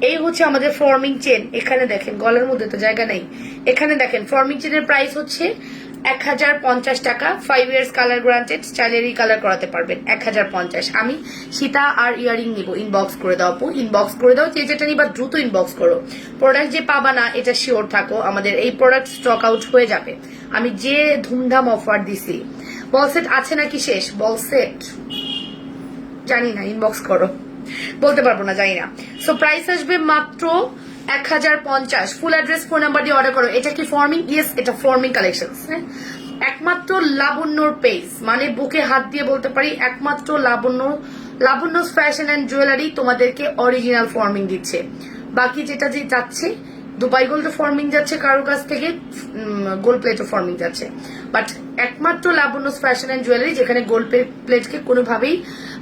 এই হচ্ছে আমাদের ফর্মিং চেন। এখানে দেখেন গলার মধ্যে তো জায়গা নেই, এখানে দেখেন ফর্মিং চেনের প্রাইস হচ্ছে 1050 টাকা। 5 ইয়ার্স কালার গ্রান্টেড, চাইলেরই কালার করাতে পারবেন। 1050। আমি সীতা আর ইয়ারিং নিব, ইনবক্স করে দাও আপু, ইনবক্স করে দাও। যে যেটা নিবা দ্রুত ইনবক্স করো। প্রোডাক্ট যে পাবা না এটা শিওর থাকো, আমাদের এই প্রোডাক্ট স্টক আউট হয়ে যাবে। আমি যে ধুমধাম অফার দিছি। বল সেট আছে নাকি শেষ? বল সেট জানি না, ইনবক্স করো, বলতে পারবো না, জানি না। সো প্রাইস আসবে মাত্র 1050। ফুল অ্যাড্রেস, ফোন নাম্বার দিয়ে অর্ডার করো। এটা কি ফর্মিং? ইয়েস, এটা ফর্মিং কালেকশন। হ্যাঁ, একমাত্র লাবণ্যর পেজ, মানে বুকে হাত দিয়ে বলতে পারি একমাত্র লাবণ্য ফ্যাশন অ্যান্ড জুয়েলারি তোমাদেরকে অরিজিনাল ফর্মিং দিচ্ছে। বাকি যেটা যে যাচ্ছে দুবাই গোল্ড ফর্মিং যাচ্ছে কারোর কাছ থেকে, গোল্ড প্লেটও ফর্মিং যাচ্ছে, বাট একমাত্র লাবণ্য ফ্যাশন অ্যান্ড জুয়েলারি যেখানে গোল্ড প্লেটকে কোনোভাবেই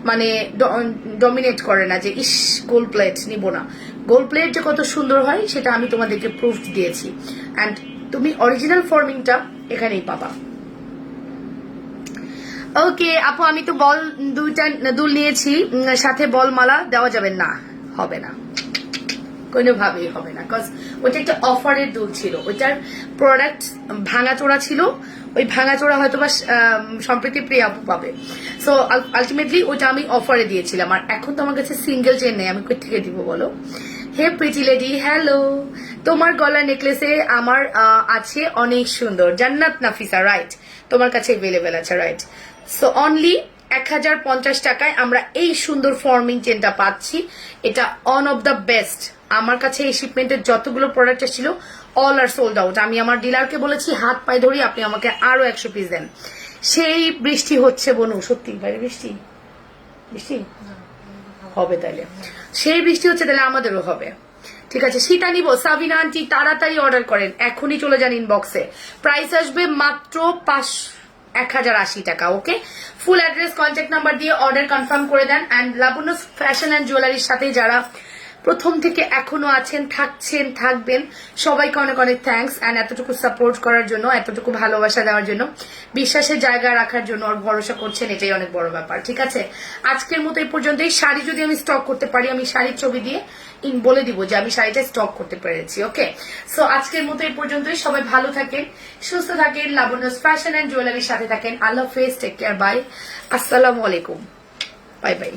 মানে ডমিনেট করে না যে ইস গোল্ড প্লেট নিব না। গোল্ড প্লেট যে কত সুন্দর হয় সেটা আমি তোমাদেরকে প্রুফ দিয়েছি। অ্যান্ড তুমি অরিজিনাল ফর্মিংটা এখানেই পাবা। ওকে আপু, আমি তো বল দুইটা দুল নিয়েছি, সাথে বল মালা দেওয়া যাবে না, হবে না, কোনোভাবেই হবে না। কজ ওইটা একটা অফারের দুল ছিল, ওইটার প্রোডাক্ট ভাঙাচোরা ছিল, ওই ভাঙাচোরা হয়তো বা সম্প্রীতি প্রিয় আপু পাবে। সো আলটিমেটলি ওইটা আমি অফারে দিয়েছিলাম। আর এখন তো আমার কাছে সিঙ্গেল চেন নেই, আমি কই থেকে দিব বলো? হে প্রিটি লেডি, হ্যালো। তোমার গলার নেকলেসে আমার আছে অনেক সুন্দর জান্নাত নাফিসা, রাইট? তোমার কাছে অ্যাভেলেবেল আছে, রাইট? সো অনলি 1050 টাকায় আমরা এই সুন্দর ফর্মিং চেনটা পাচ্ছি। এটা অন অফ দ্য বেস্ট। আমার কাছে এই শিপমেন্টের যতগুলো প্রোডাক্ট ছিল অল আর সোল্ড আউট। আমি আমার ডিলারকে বলেছি হাত পায়ে ধরি আপনি আমাকে আরো 100 পিস দেন। সেই বৃষ্টি হচ্ছে বনু, সত্যি বাইরে বৃষ্টি বৃষ্টি হবে, তাইলে সেই বৃষ্টি হচ্ছে, তাহলে আমাদেরও হবে। ঠিক আছে, সেটা নিব। সাবিনা আন্টি তাড়াতাড়ি অর্ডার করেন, এখনই চলে যান ইনবক্সে। প্রাইস আসবে মাত্র 1080 টাকা। ওকে, ফুল অ্যাড্রেস কন্ট্যাক্ট নাম্বার দিয়ে অর্ডার কনফার্ম করে দেন। অ্যান্ড লাবণ্য ফ্যাশন অ্যান্ড জুয়েলারির সাথে যারা প্রথম থেকে এখনো আছেন, থাকছেন, থাকবেন, সবাইকে অনেক অনেক থ্যাঙ্কস। অ্যান্ড এতটুকু সাপোর্ট করার জন্য, এতটুকু ভালোবাসা দেওয়ার জন্য, বিশ্বাসের জায়গা রাখার জন্য, আর ভরসা করছেন, এটাই অনেক বড় ব্যাপার। ঠিক আছে, আজকের মতো এই পর্যন্তই। শাড়ি যদি আমি স্টক করতে পারি, আমি শাড়ির ছবি দিয়ে বলে দিব যে আমি শাড়িটা স্টক করতে পেরেছি। ওকে, সো আজকের মতো এই পর্যন্তই। সবাই ভালো থাকেন, সুস্থ থাকেন, লাবণ্য ফ্যাশন অ্যান্ড জুয়েলারির সাথে থাকেন। আল্লাহ হাফেজ, টেক কেয়ার, বাই, আসসালামু আলাইকুম, বাই বাই।